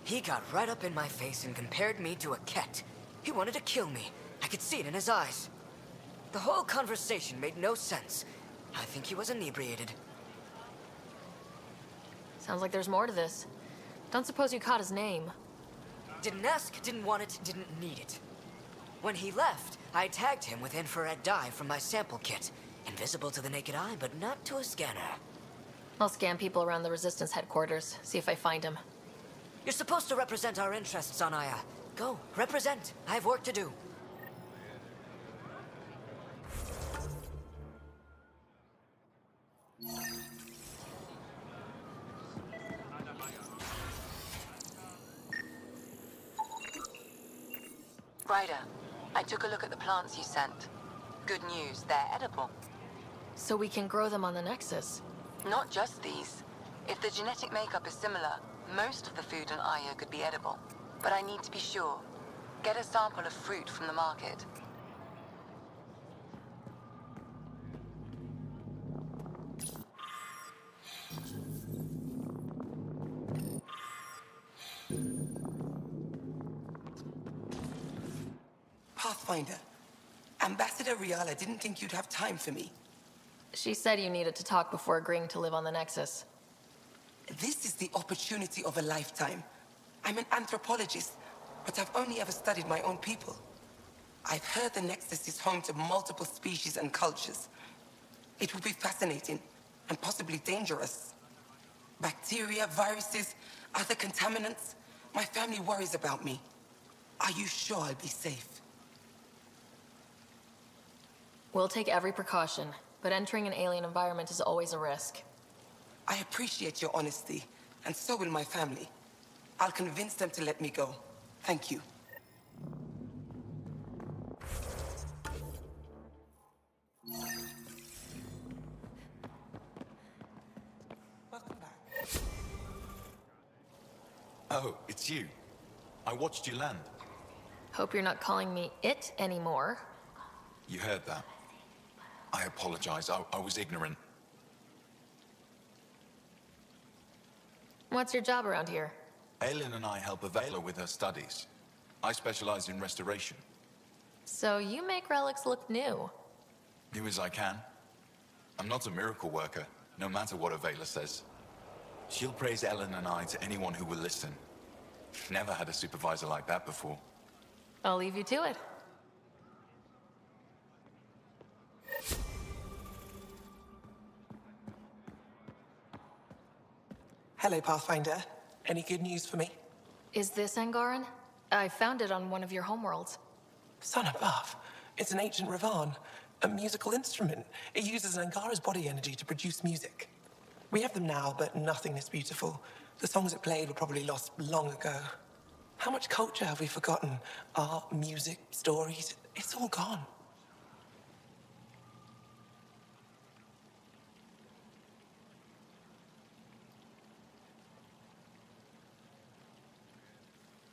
He got right up in my face and compared me to a cat. He wanted to kill me. I could see it in his eyes. The whole conversation made no sense. I think he was inebriated. Sounds like there's more to this. Don't suppose you caught his name. Didn't ask, didn't want it, didn't need it. When he left, I tagged him with infrared dye from my sample kit. Invisible to the naked eye, but not to a scanner. I'll scan people around the Resistance headquarters, see if I find him. You're supposed to represent our interests on Aya. Go, represent. I have work to do. Ryder, I took a look at the plants you sent. Good news, they're edible. So we can grow them on the Nexus? Not just these. If the genetic makeup is similar, most of the food in Aya could be edible. But I need to be sure. Get a sample of fruit from the market. Pathfinder, Ambassador Riala didn't think you'd have time for me. She said you needed to talk before agreeing to live on the Nexus. This is the opportunity of a lifetime. I'm an anthropologist, but I've only ever studied my own people. I've heard the Nexus is home to multiple species and cultures. It will be fascinating and possibly dangerous. Bacteria, viruses, other contaminants. My family worries about me. Are you sure I'll be safe? We'll take every precaution, but entering an alien environment is always a risk. I appreciate your honesty, and so will my family. I'll convince them to let me go. Thank you. Oh, it's you. I watched you land. Hope you're not calling me it anymore. You heard that. I apologize. I was ignorant. What's your job around here? Aylin and I help Avela with her studies. I specialize in restoration. So you make relics look new. Do as I can. I'm not a miracle worker, no matter what Avela says. She'll praise Ellen and I to anyone who will listen. Never had a supervisor like that before. I'll leave you to it. Hello, Pathfinder. Any good news for me? Is this Angaran? I found it on one of your homeworlds. Son above. It's an ancient Ravan, a musical instrument. It uses Angara's body energy to produce music. We have them now, but nothing is beautiful. The songs it played were probably lost long ago. How much culture have we forgotten? Art, music, stories, it's all gone.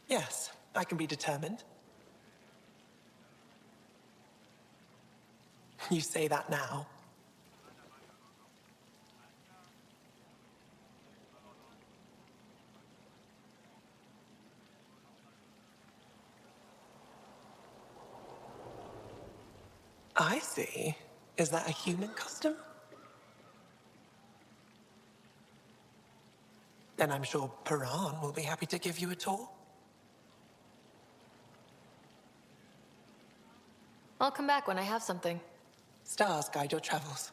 Yes, I can be determined. You say that now. I see. Is that a human custom? Then I'm sure Piran will be happy to give you a tour. I'll come back when I have something. Stars guide your travels.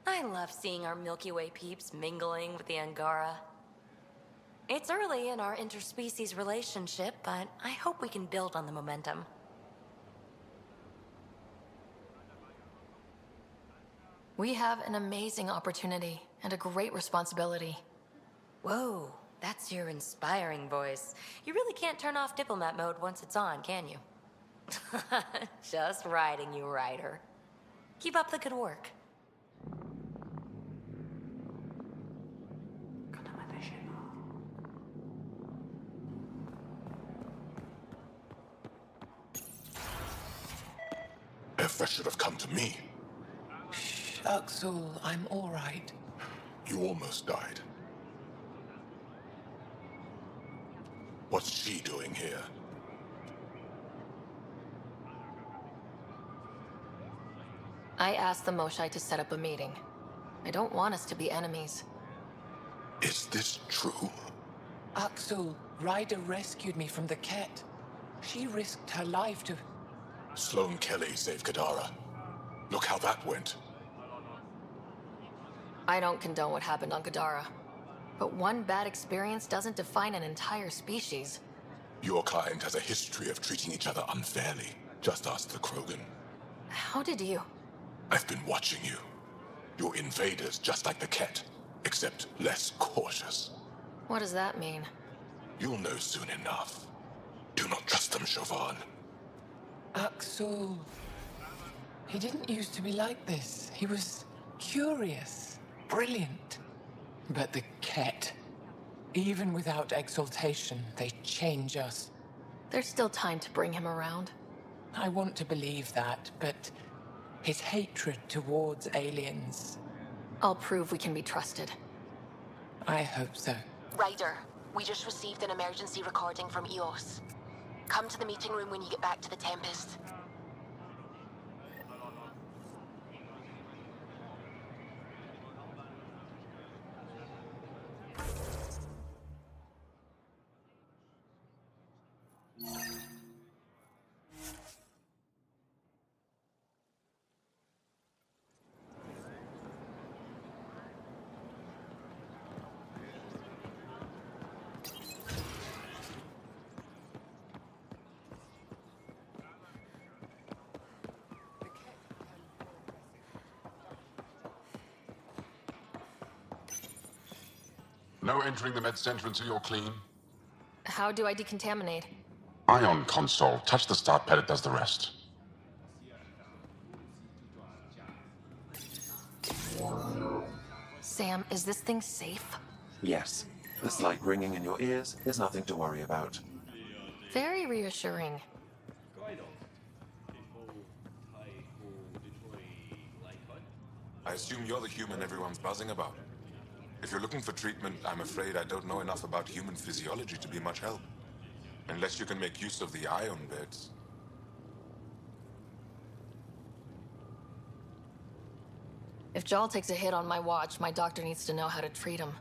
I love seeing our Milky Way peeps mingling with the Angara. It's early in our interspecies relationship, but I hope we can build on the momentum. We have an amazing opportunity and a great responsibility. Whoa, that's your inspiring voice. You really can't turn off diplomat mode once it's on, can you? Just riding you, Ryder. Keep up the good work. If I should have come to me. Uxul, I'm all right. You almost died. What's she doing here? I asked the Moshai to set up a meeting. I don't want us to be enemies. Is this true? Uxul, Ryder rescued me from the Ket. She risked her life to... Sloane Kelly saved Kadara. Look how that went. I don't condone what happened on Gadara. But one bad experience doesn't define an entire species. Your kind has a history of treating each other unfairly. Just ask the Krogan. How did you? I've been watching you. You're invaders just like the Ket, except less cautious. What does that mean? You'll know soon enough. Do not trust them, Chauvin. Uxul. He didn't used to be like this. He was curious, brilliant. But the Ket, even without exaltation, they change us. There's still time to bring him around. I want to believe that, but his hatred towards aliens... I'll prove we can be trusted. I hope so. Ryder, we just received an emergency recording from EOS. Come to the meeting room when you get back to the Tempest. No entering the med center until you're clean. How do I decontaminate? Ion console. Touch the start pad, it does the rest. Sam, is this thing safe? Yes. The slight ringing in your ears is nothing to worry about. Very reassuring. I assume you're the human everyone's buzzing about. If you're looking for treatment, I'm afraid I don't know enough about human physiology to be much help. Unless you can make use of the ion beds. If Jal takes a hit on my watch, my doctor needs to know how to treat him.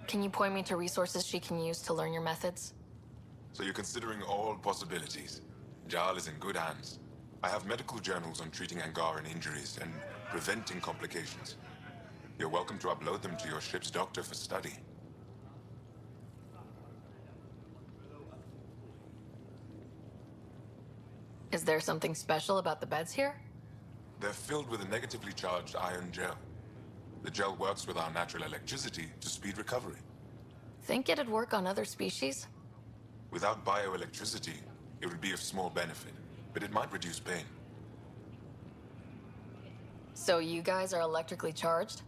Can you point me to resources she can use to learn your methods? So you're considering all possibilities. Jal is in good hands. I have medical journals on treating Angaran injuries and preventing complications. You're welcome to upload them to your ship's doctor for study. Is there something special about the beds here? They're filled with a negatively charged ion gel. The gel works with our natural electricity to speed recovery. Think it'd work on other species? Without bioelectricity, it would be of small benefit, but it might reduce pain. So you guys are electrically charged?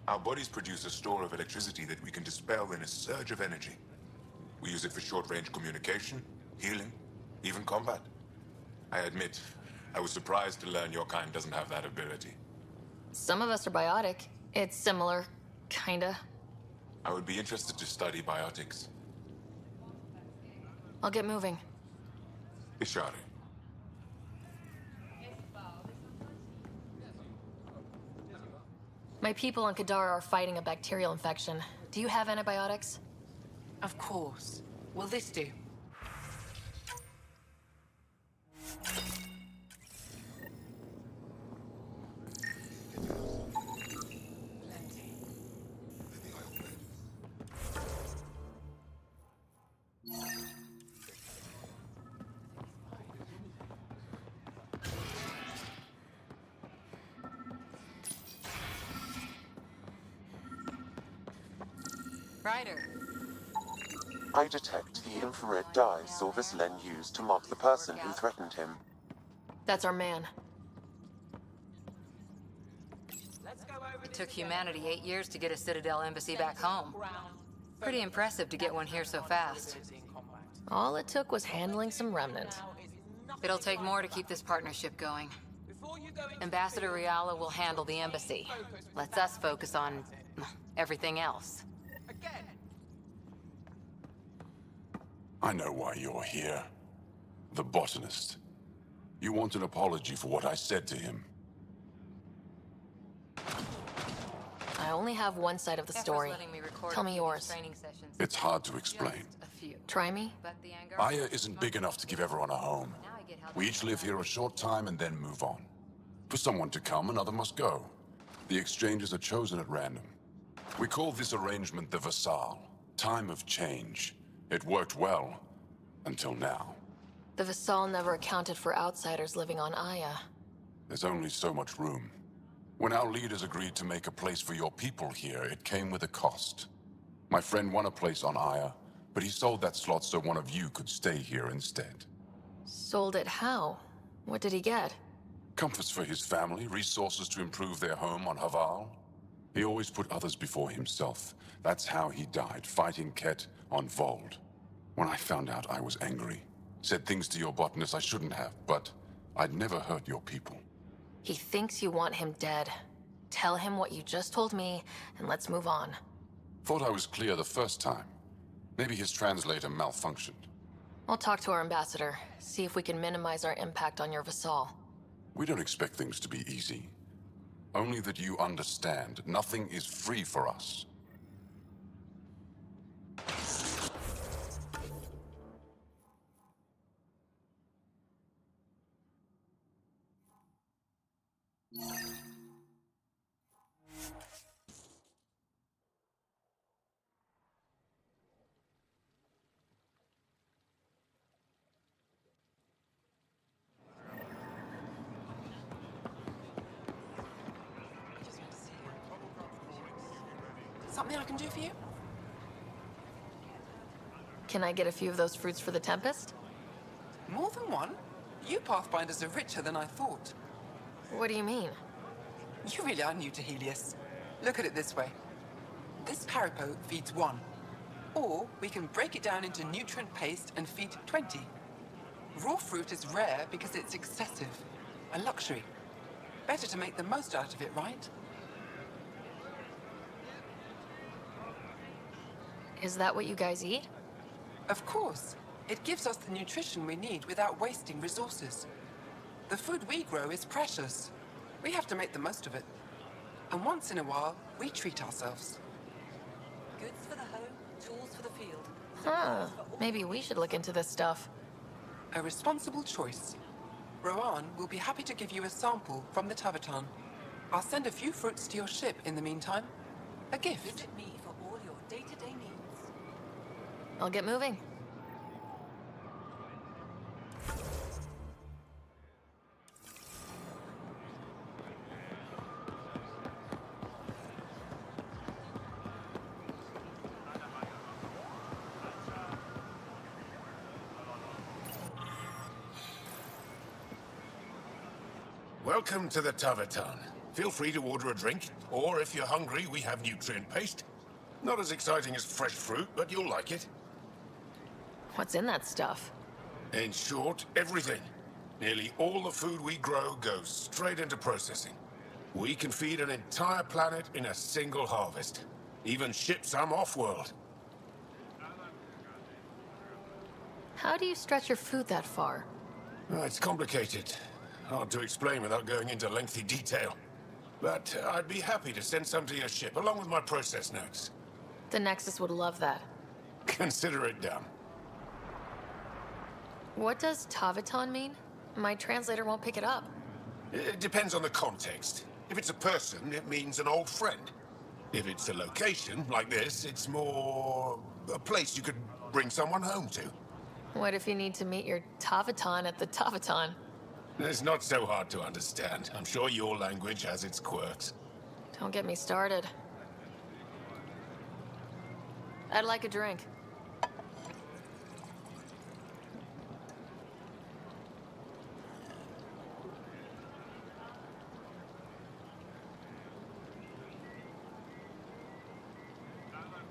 Our bodies produce a store of electricity that we can dispel in a surge of energy. We use it for short-range communication, healing, even combat. I admit, I was surprised to learn your kind doesn't have that ability. Some of us are biotic. It's similar, kinda. I would be interested to study biotics. I'll get moving. Ishari. My people on Kadar are fighting a bacterial infection. Do you have antibiotics? Of course. Will this do? Ryder. I detect the infrared dye Sorvis Len used to mark the person who threatened him. That's our man. It took humanity 8 years to get a Citadel embassy back home. Pretty impressive to get one here so fast. All it took was handling some remnant. It'll take more to keep this partnership going. Ambassador Riala will handle the embassy. Lets us focus on everything else. I know why you're here. The botanist. You want an apology for what I said to him. I only have one side of the story. Tell me yours. It's hard to explain. Try me? Aya isn't big enough to give everyone a home. We each live here a short time and then move on. For someone to come, another must go. The exchanges are chosen at random. We call this arrangement the Vassal. Time of change. It worked well, until now. The Vassal never accounted for outsiders living on Aya. There's only so much room. When our leaders agreed to make a place for your people here, it came with a cost. My friend won a place on Aya, but he sold that slot so one of you could stay here instead. Sold it how? What did he get? Comforts for his family, resources to improve their home on Haval. He always put others before himself. That's how he died, fighting Ket on Vold. When I found out, I was angry. Said things to your botanist I shouldn't have, but I'd never hurt your people. He thinks you want him dead. Tell him what you just told me, and let's move on. Thought I was clear the first time. Maybe his translator malfunctioned. I'll talk to our ambassador, see if we can minimize our impact on your Vassal. We don't expect things to be easy. Only that you understand, nothing is free for us. Something I can do for you? Can I get a few of those fruits for the Tempest? More than one? You Pathfinders are richer than I thought. What do you mean? You really are new to Helios. Look at it this way. This parapo feeds one. Or we can break it down into nutrient paste and feed 20. Raw fruit is rare because it's excessive, a luxury. Better to make the most out of it, right? Is that what you guys eat? Of course. It gives us the nutrition we need without wasting resources. The food we grow is precious. We have to make the most of it. And once in a while, we treat ourselves. Goods for the home, tools for the field. Huh. Maybe we should look into this stuff. A responsible choice. Rowan will be happy to give you a sample from the Tavaton. I'll send a few fruits to your ship in the meantime. A gift. Visit me for all your day-to-day needs. I'll get moving. Welcome to the Tavaton. Feel free to order a drink, or if you're hungry, we have nutrient paste. Not as exciting as fresh fruit, but you'll like it. What's in that stuff? In short, everything. Nearly all the food we grow goes straight into processing. We can feed an entire planet in a single harvest. Even ship some off-world. How do you stretch your food that far? It's complicated. Hard to explain without going into lengthy detail. But I'd be happy to send some to your ship, along with my process notes. The Nexus would love that. Consider it done. What does Tavaton mean? My translator won't pick it up. It depends on the context. If it's a person, it means an old friend. If it's a location, like this, it's more a place you could bring someone home to. What if you need to meet your Tavaton at the Tavaton? It's not so hard to understand. I'm sure your language has its quirks. Don't get me started. I'd like a drink.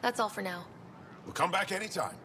That's all for now. We'll come back anytime.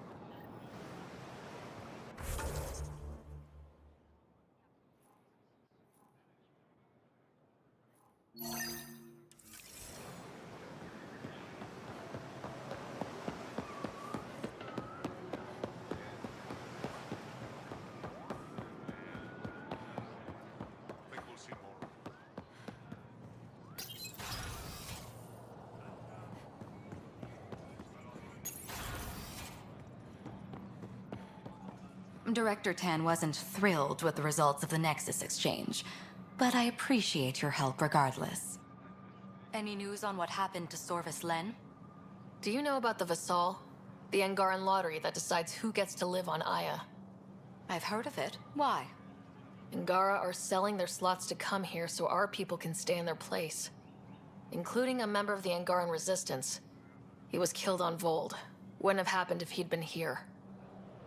Director Tan wasn't thrilled with the results of the Nexus exchange, but I appreciate your help regardless. Any news on what happened to Sorvis Len? Do you know about the Vassal? The Angaran lottery that decides who gets to live on Aya? I've heard of it. Why? Angara are selling their slots to come here so our people can stay in their place. Including a member of the Angaran resistance. He was killed on Vold. Wouldn't have happened if he'd been here.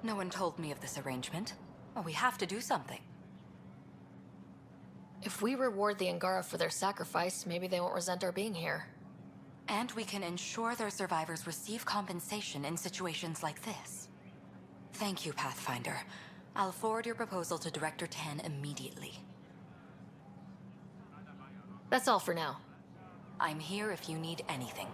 No one told me of this arrangement. Well, we have to do something. If we reward the Angara for their sacrifice, maybe they won't resent our being here. And we can ensure their survivors receive compensation in situations like this. Thank you, Pathfinder. I'll forward your proposal to Director Tan immediately. That's all for now. I'm here if you need anything.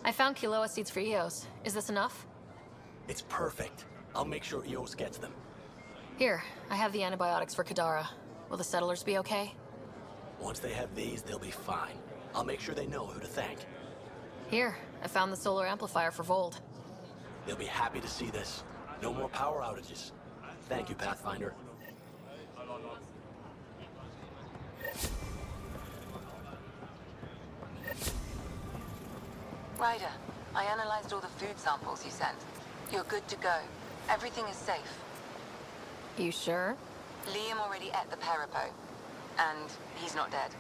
I found Kiloa seeds for Eos. Is this enough? It's perfect. I'll make sure Eos gets them. Here, I have the antibiotics for Kadara. Will the settlers be okay? Once they have these, they'll be fine. I'll make sure they know who to thank. Here, I found the solar amplifier for Vold. They'll be happy to see this. No more power outages. Thank you, Pathfinder. Ryder, I analyzed all the food samples you sent. You're good to go. Everything is safe. You sure? Liam already ate the Peripo. And he's not dead.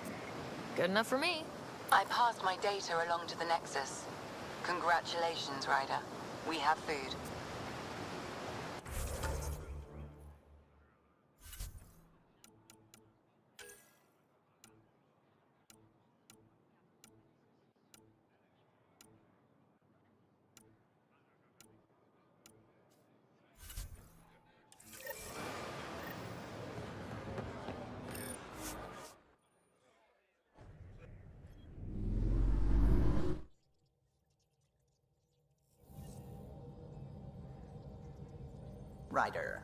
Good enough for me. I passed my data along to the Nexus. Congratulations, Ryder. We have food. Ryder.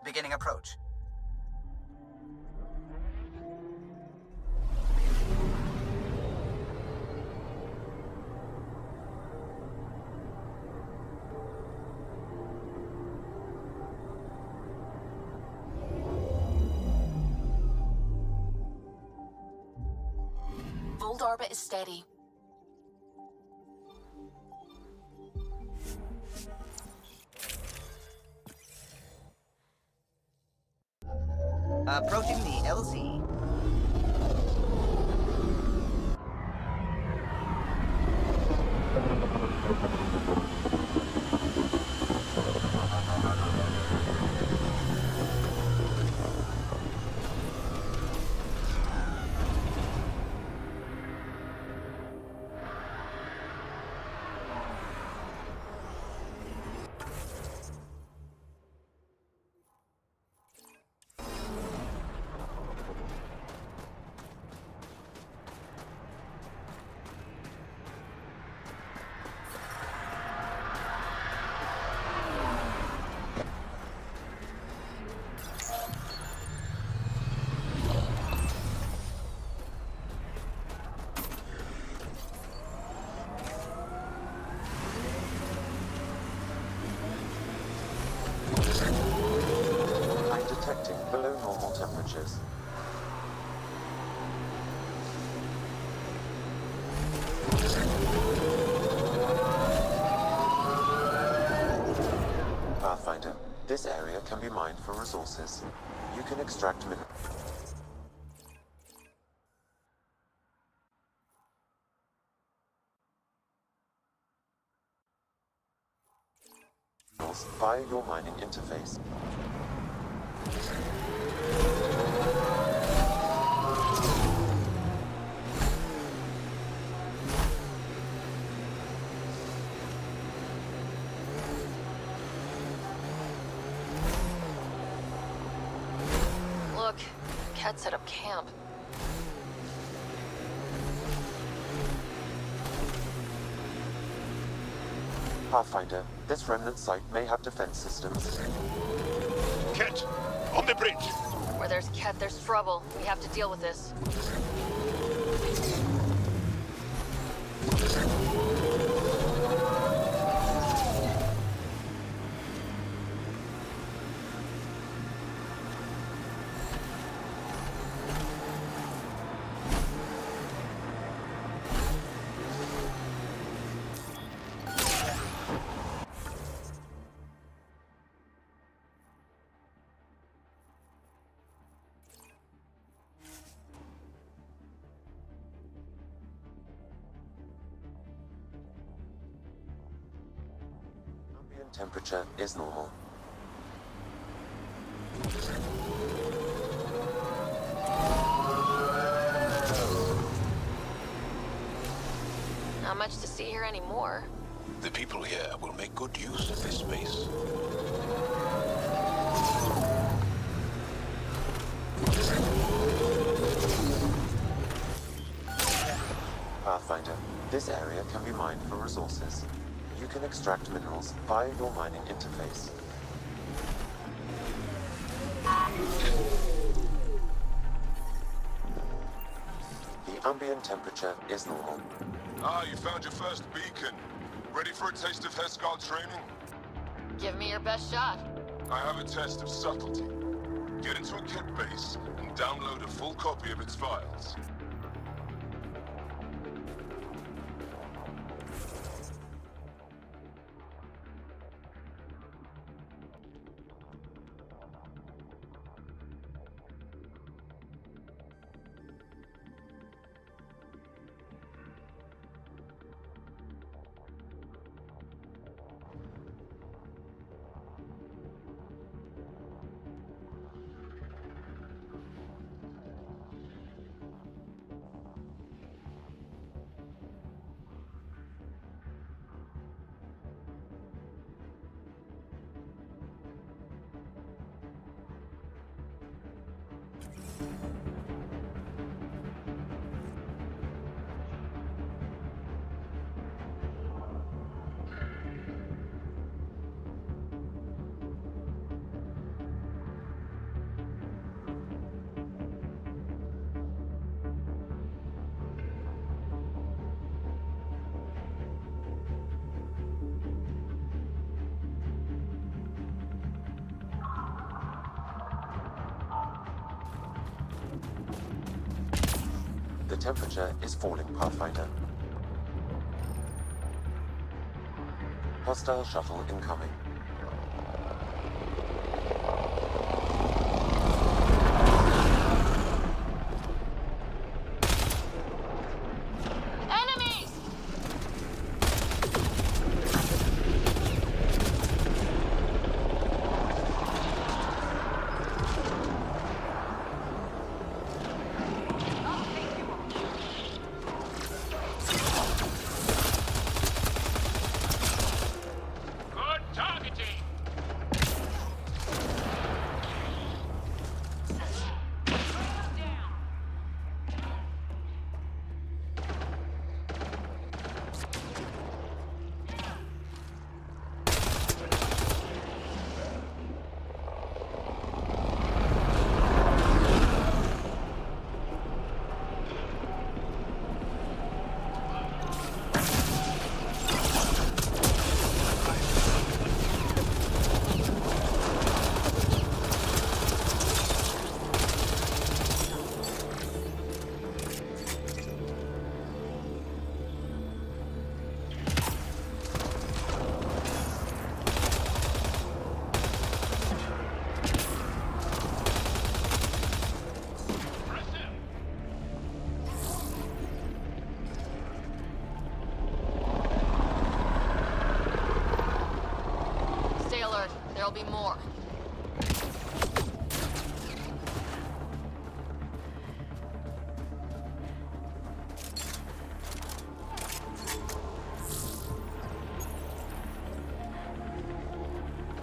Beginning approach. Vold orbit is steady. Approaching the LZ. I'm detecting below normal temperatures. Pathfinder, this area can be mined for resources. You can extract minerals via your mining interface. Look, Ket set up camp. Pathfinder, this remnant site may have defense systems. Ket, on the bridge! Where there's Ket, there's trouble. We have to deal with this. Ambient temperature is normal. Not much to see here anymore. The people here will make good use of this space. Pathfinder, this area can be mined for resources. You can extract minerals via your mining interface. The ambient temperature is normal. Ah, you found your first beacon. Ready for a taste of Heskal training? Give me your best shot. I have a test of subtlety. Get into a kit base and download a full copy of its files. The temperature is falling, Pathfinder. Hostile shuttle incoming. Enemies! There'll be more.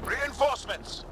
Reinforcements!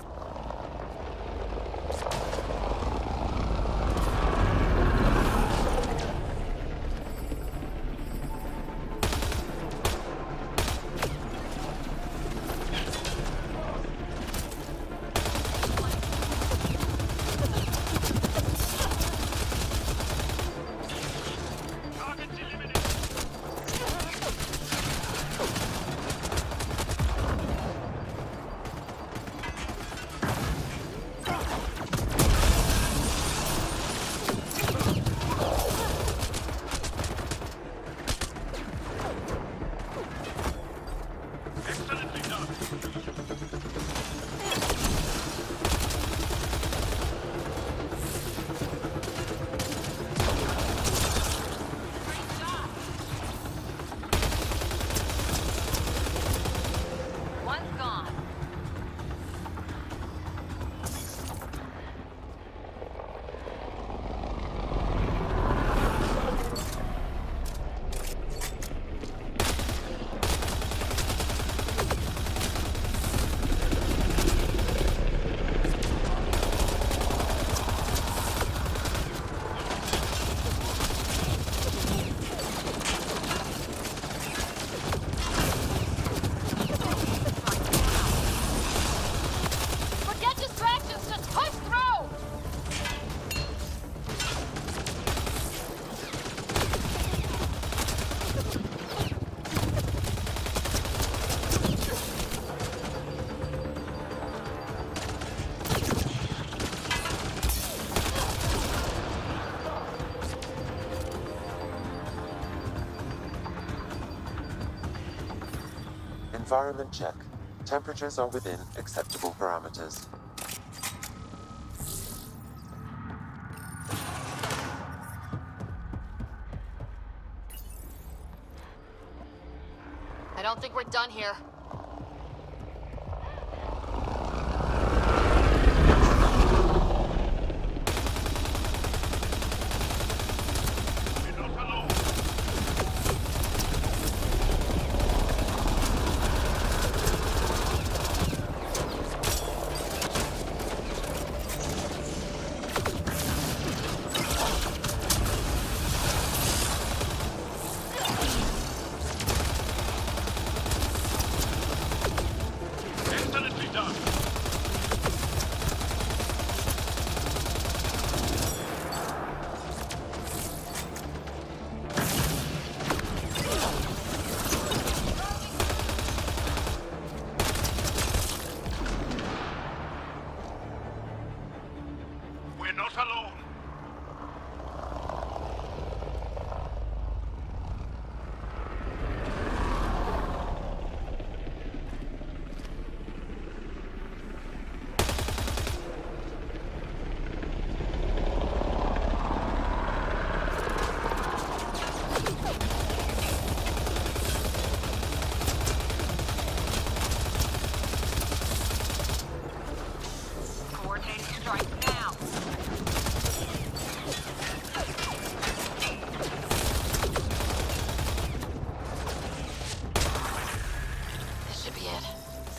Environment check. Temperatures are within acceptable parameters. I don't think we're done here.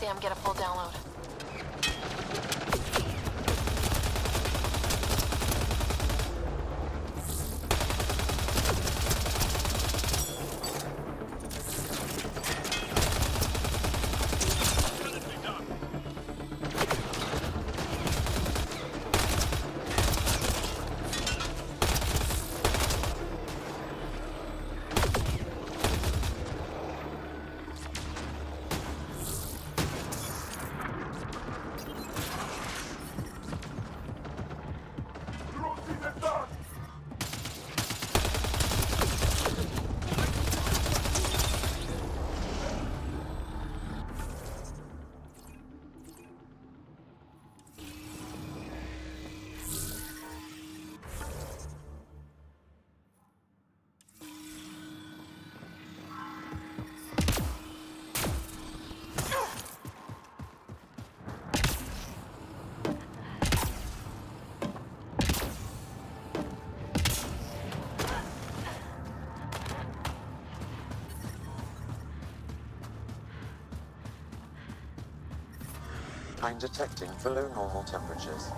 Sam, get a full download. I'm detecting below normal temperatures.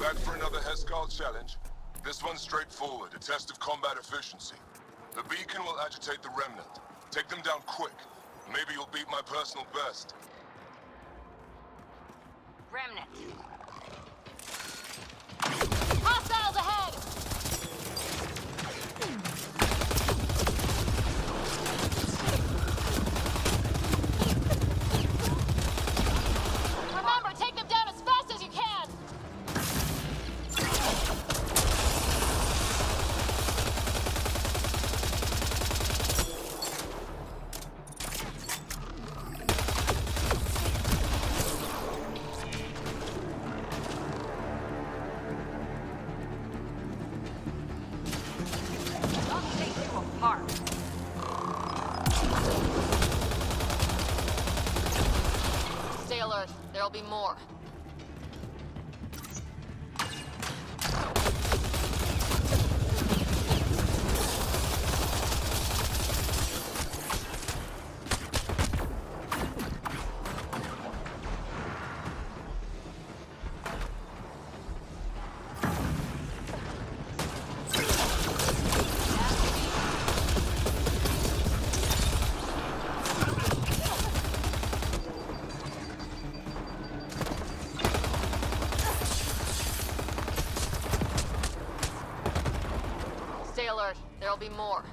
Back for another Hescal challenge? This one's straightforward, a test of combat efficiency. The beacon will agitate the remnant. Take them down quick. Maybe you'll beat my personal best. Remnant. Hostiles ahead! Remember, take them down as fast as you can! Stay alert. There'll be more. there'll be more.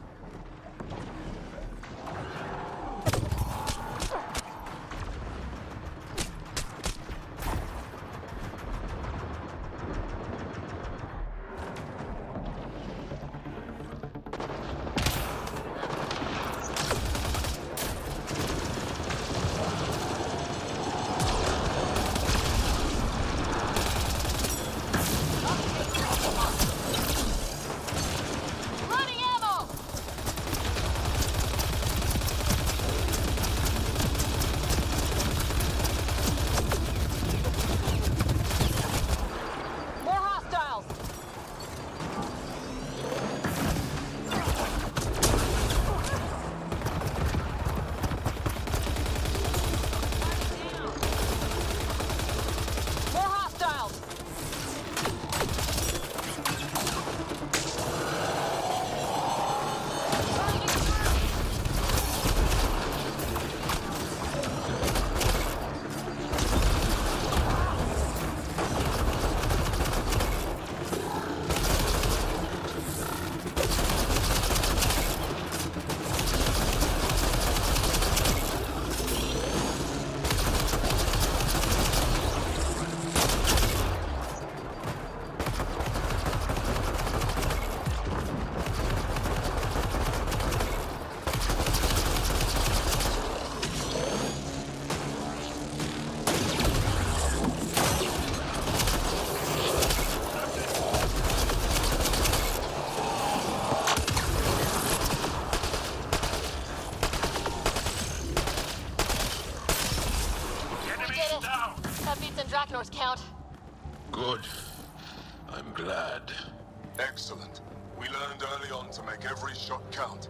Count. Good. I'm glad. Excellent. We learned early on to make every shot count.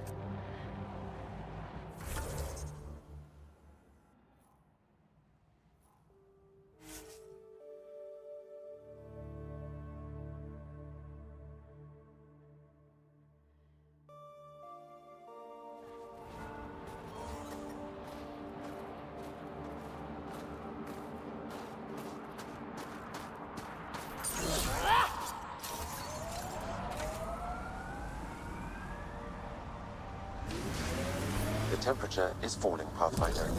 The temperature is falling, Pathfinder.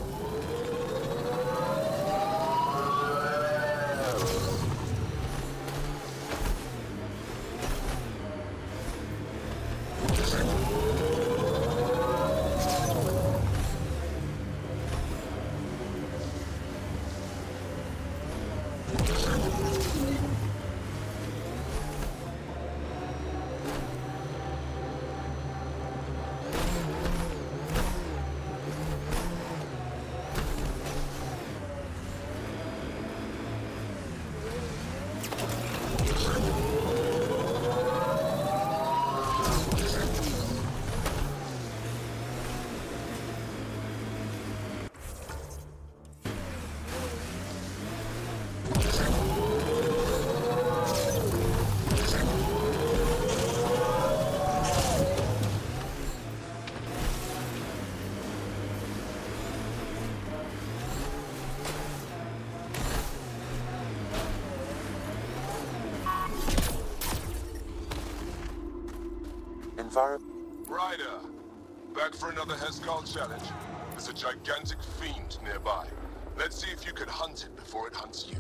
Ryder, back for another Heskal challenge. There's a gigantic fiend nearby. Let's see if you can hunt it before it hunts you.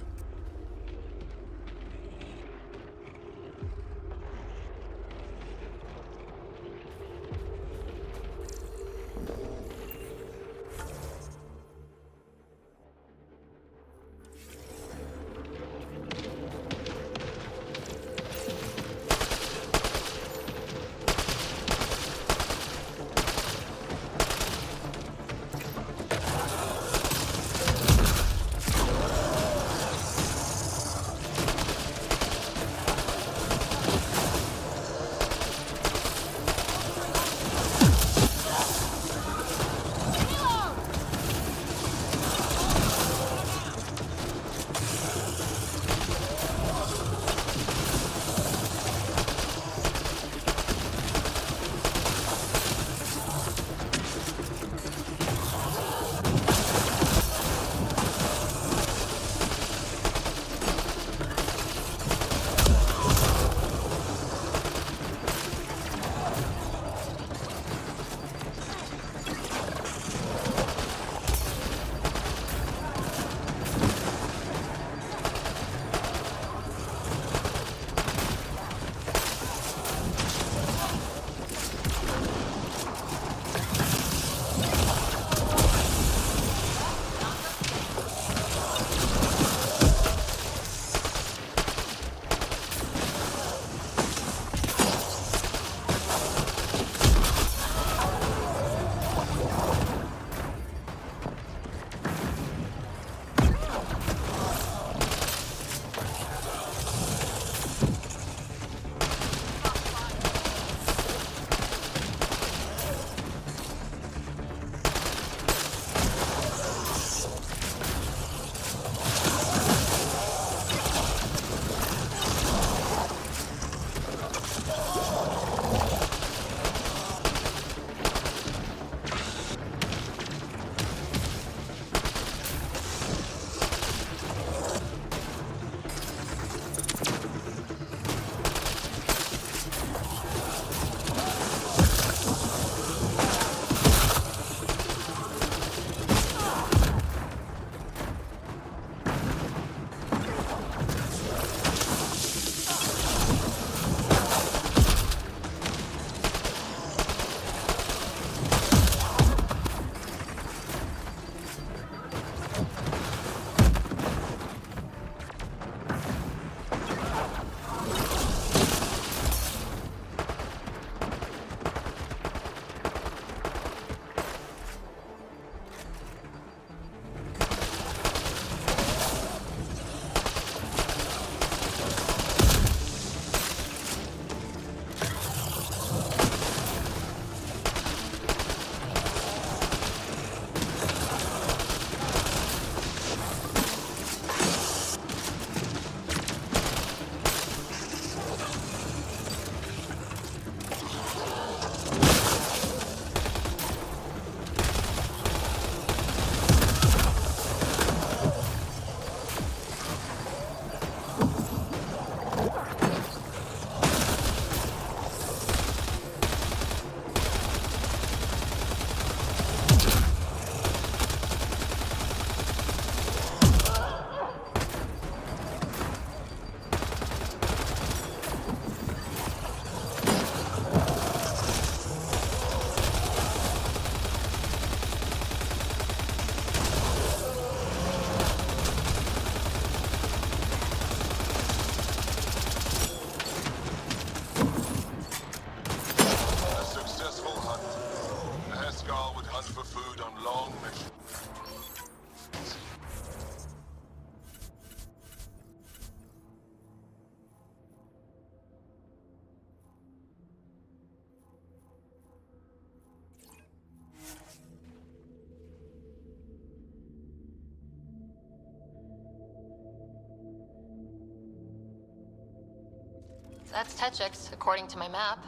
That's Techix, according to my map.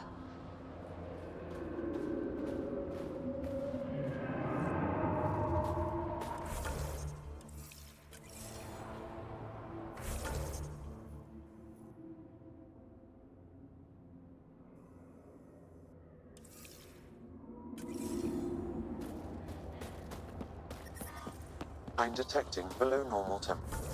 I'm detecting below normal temperature.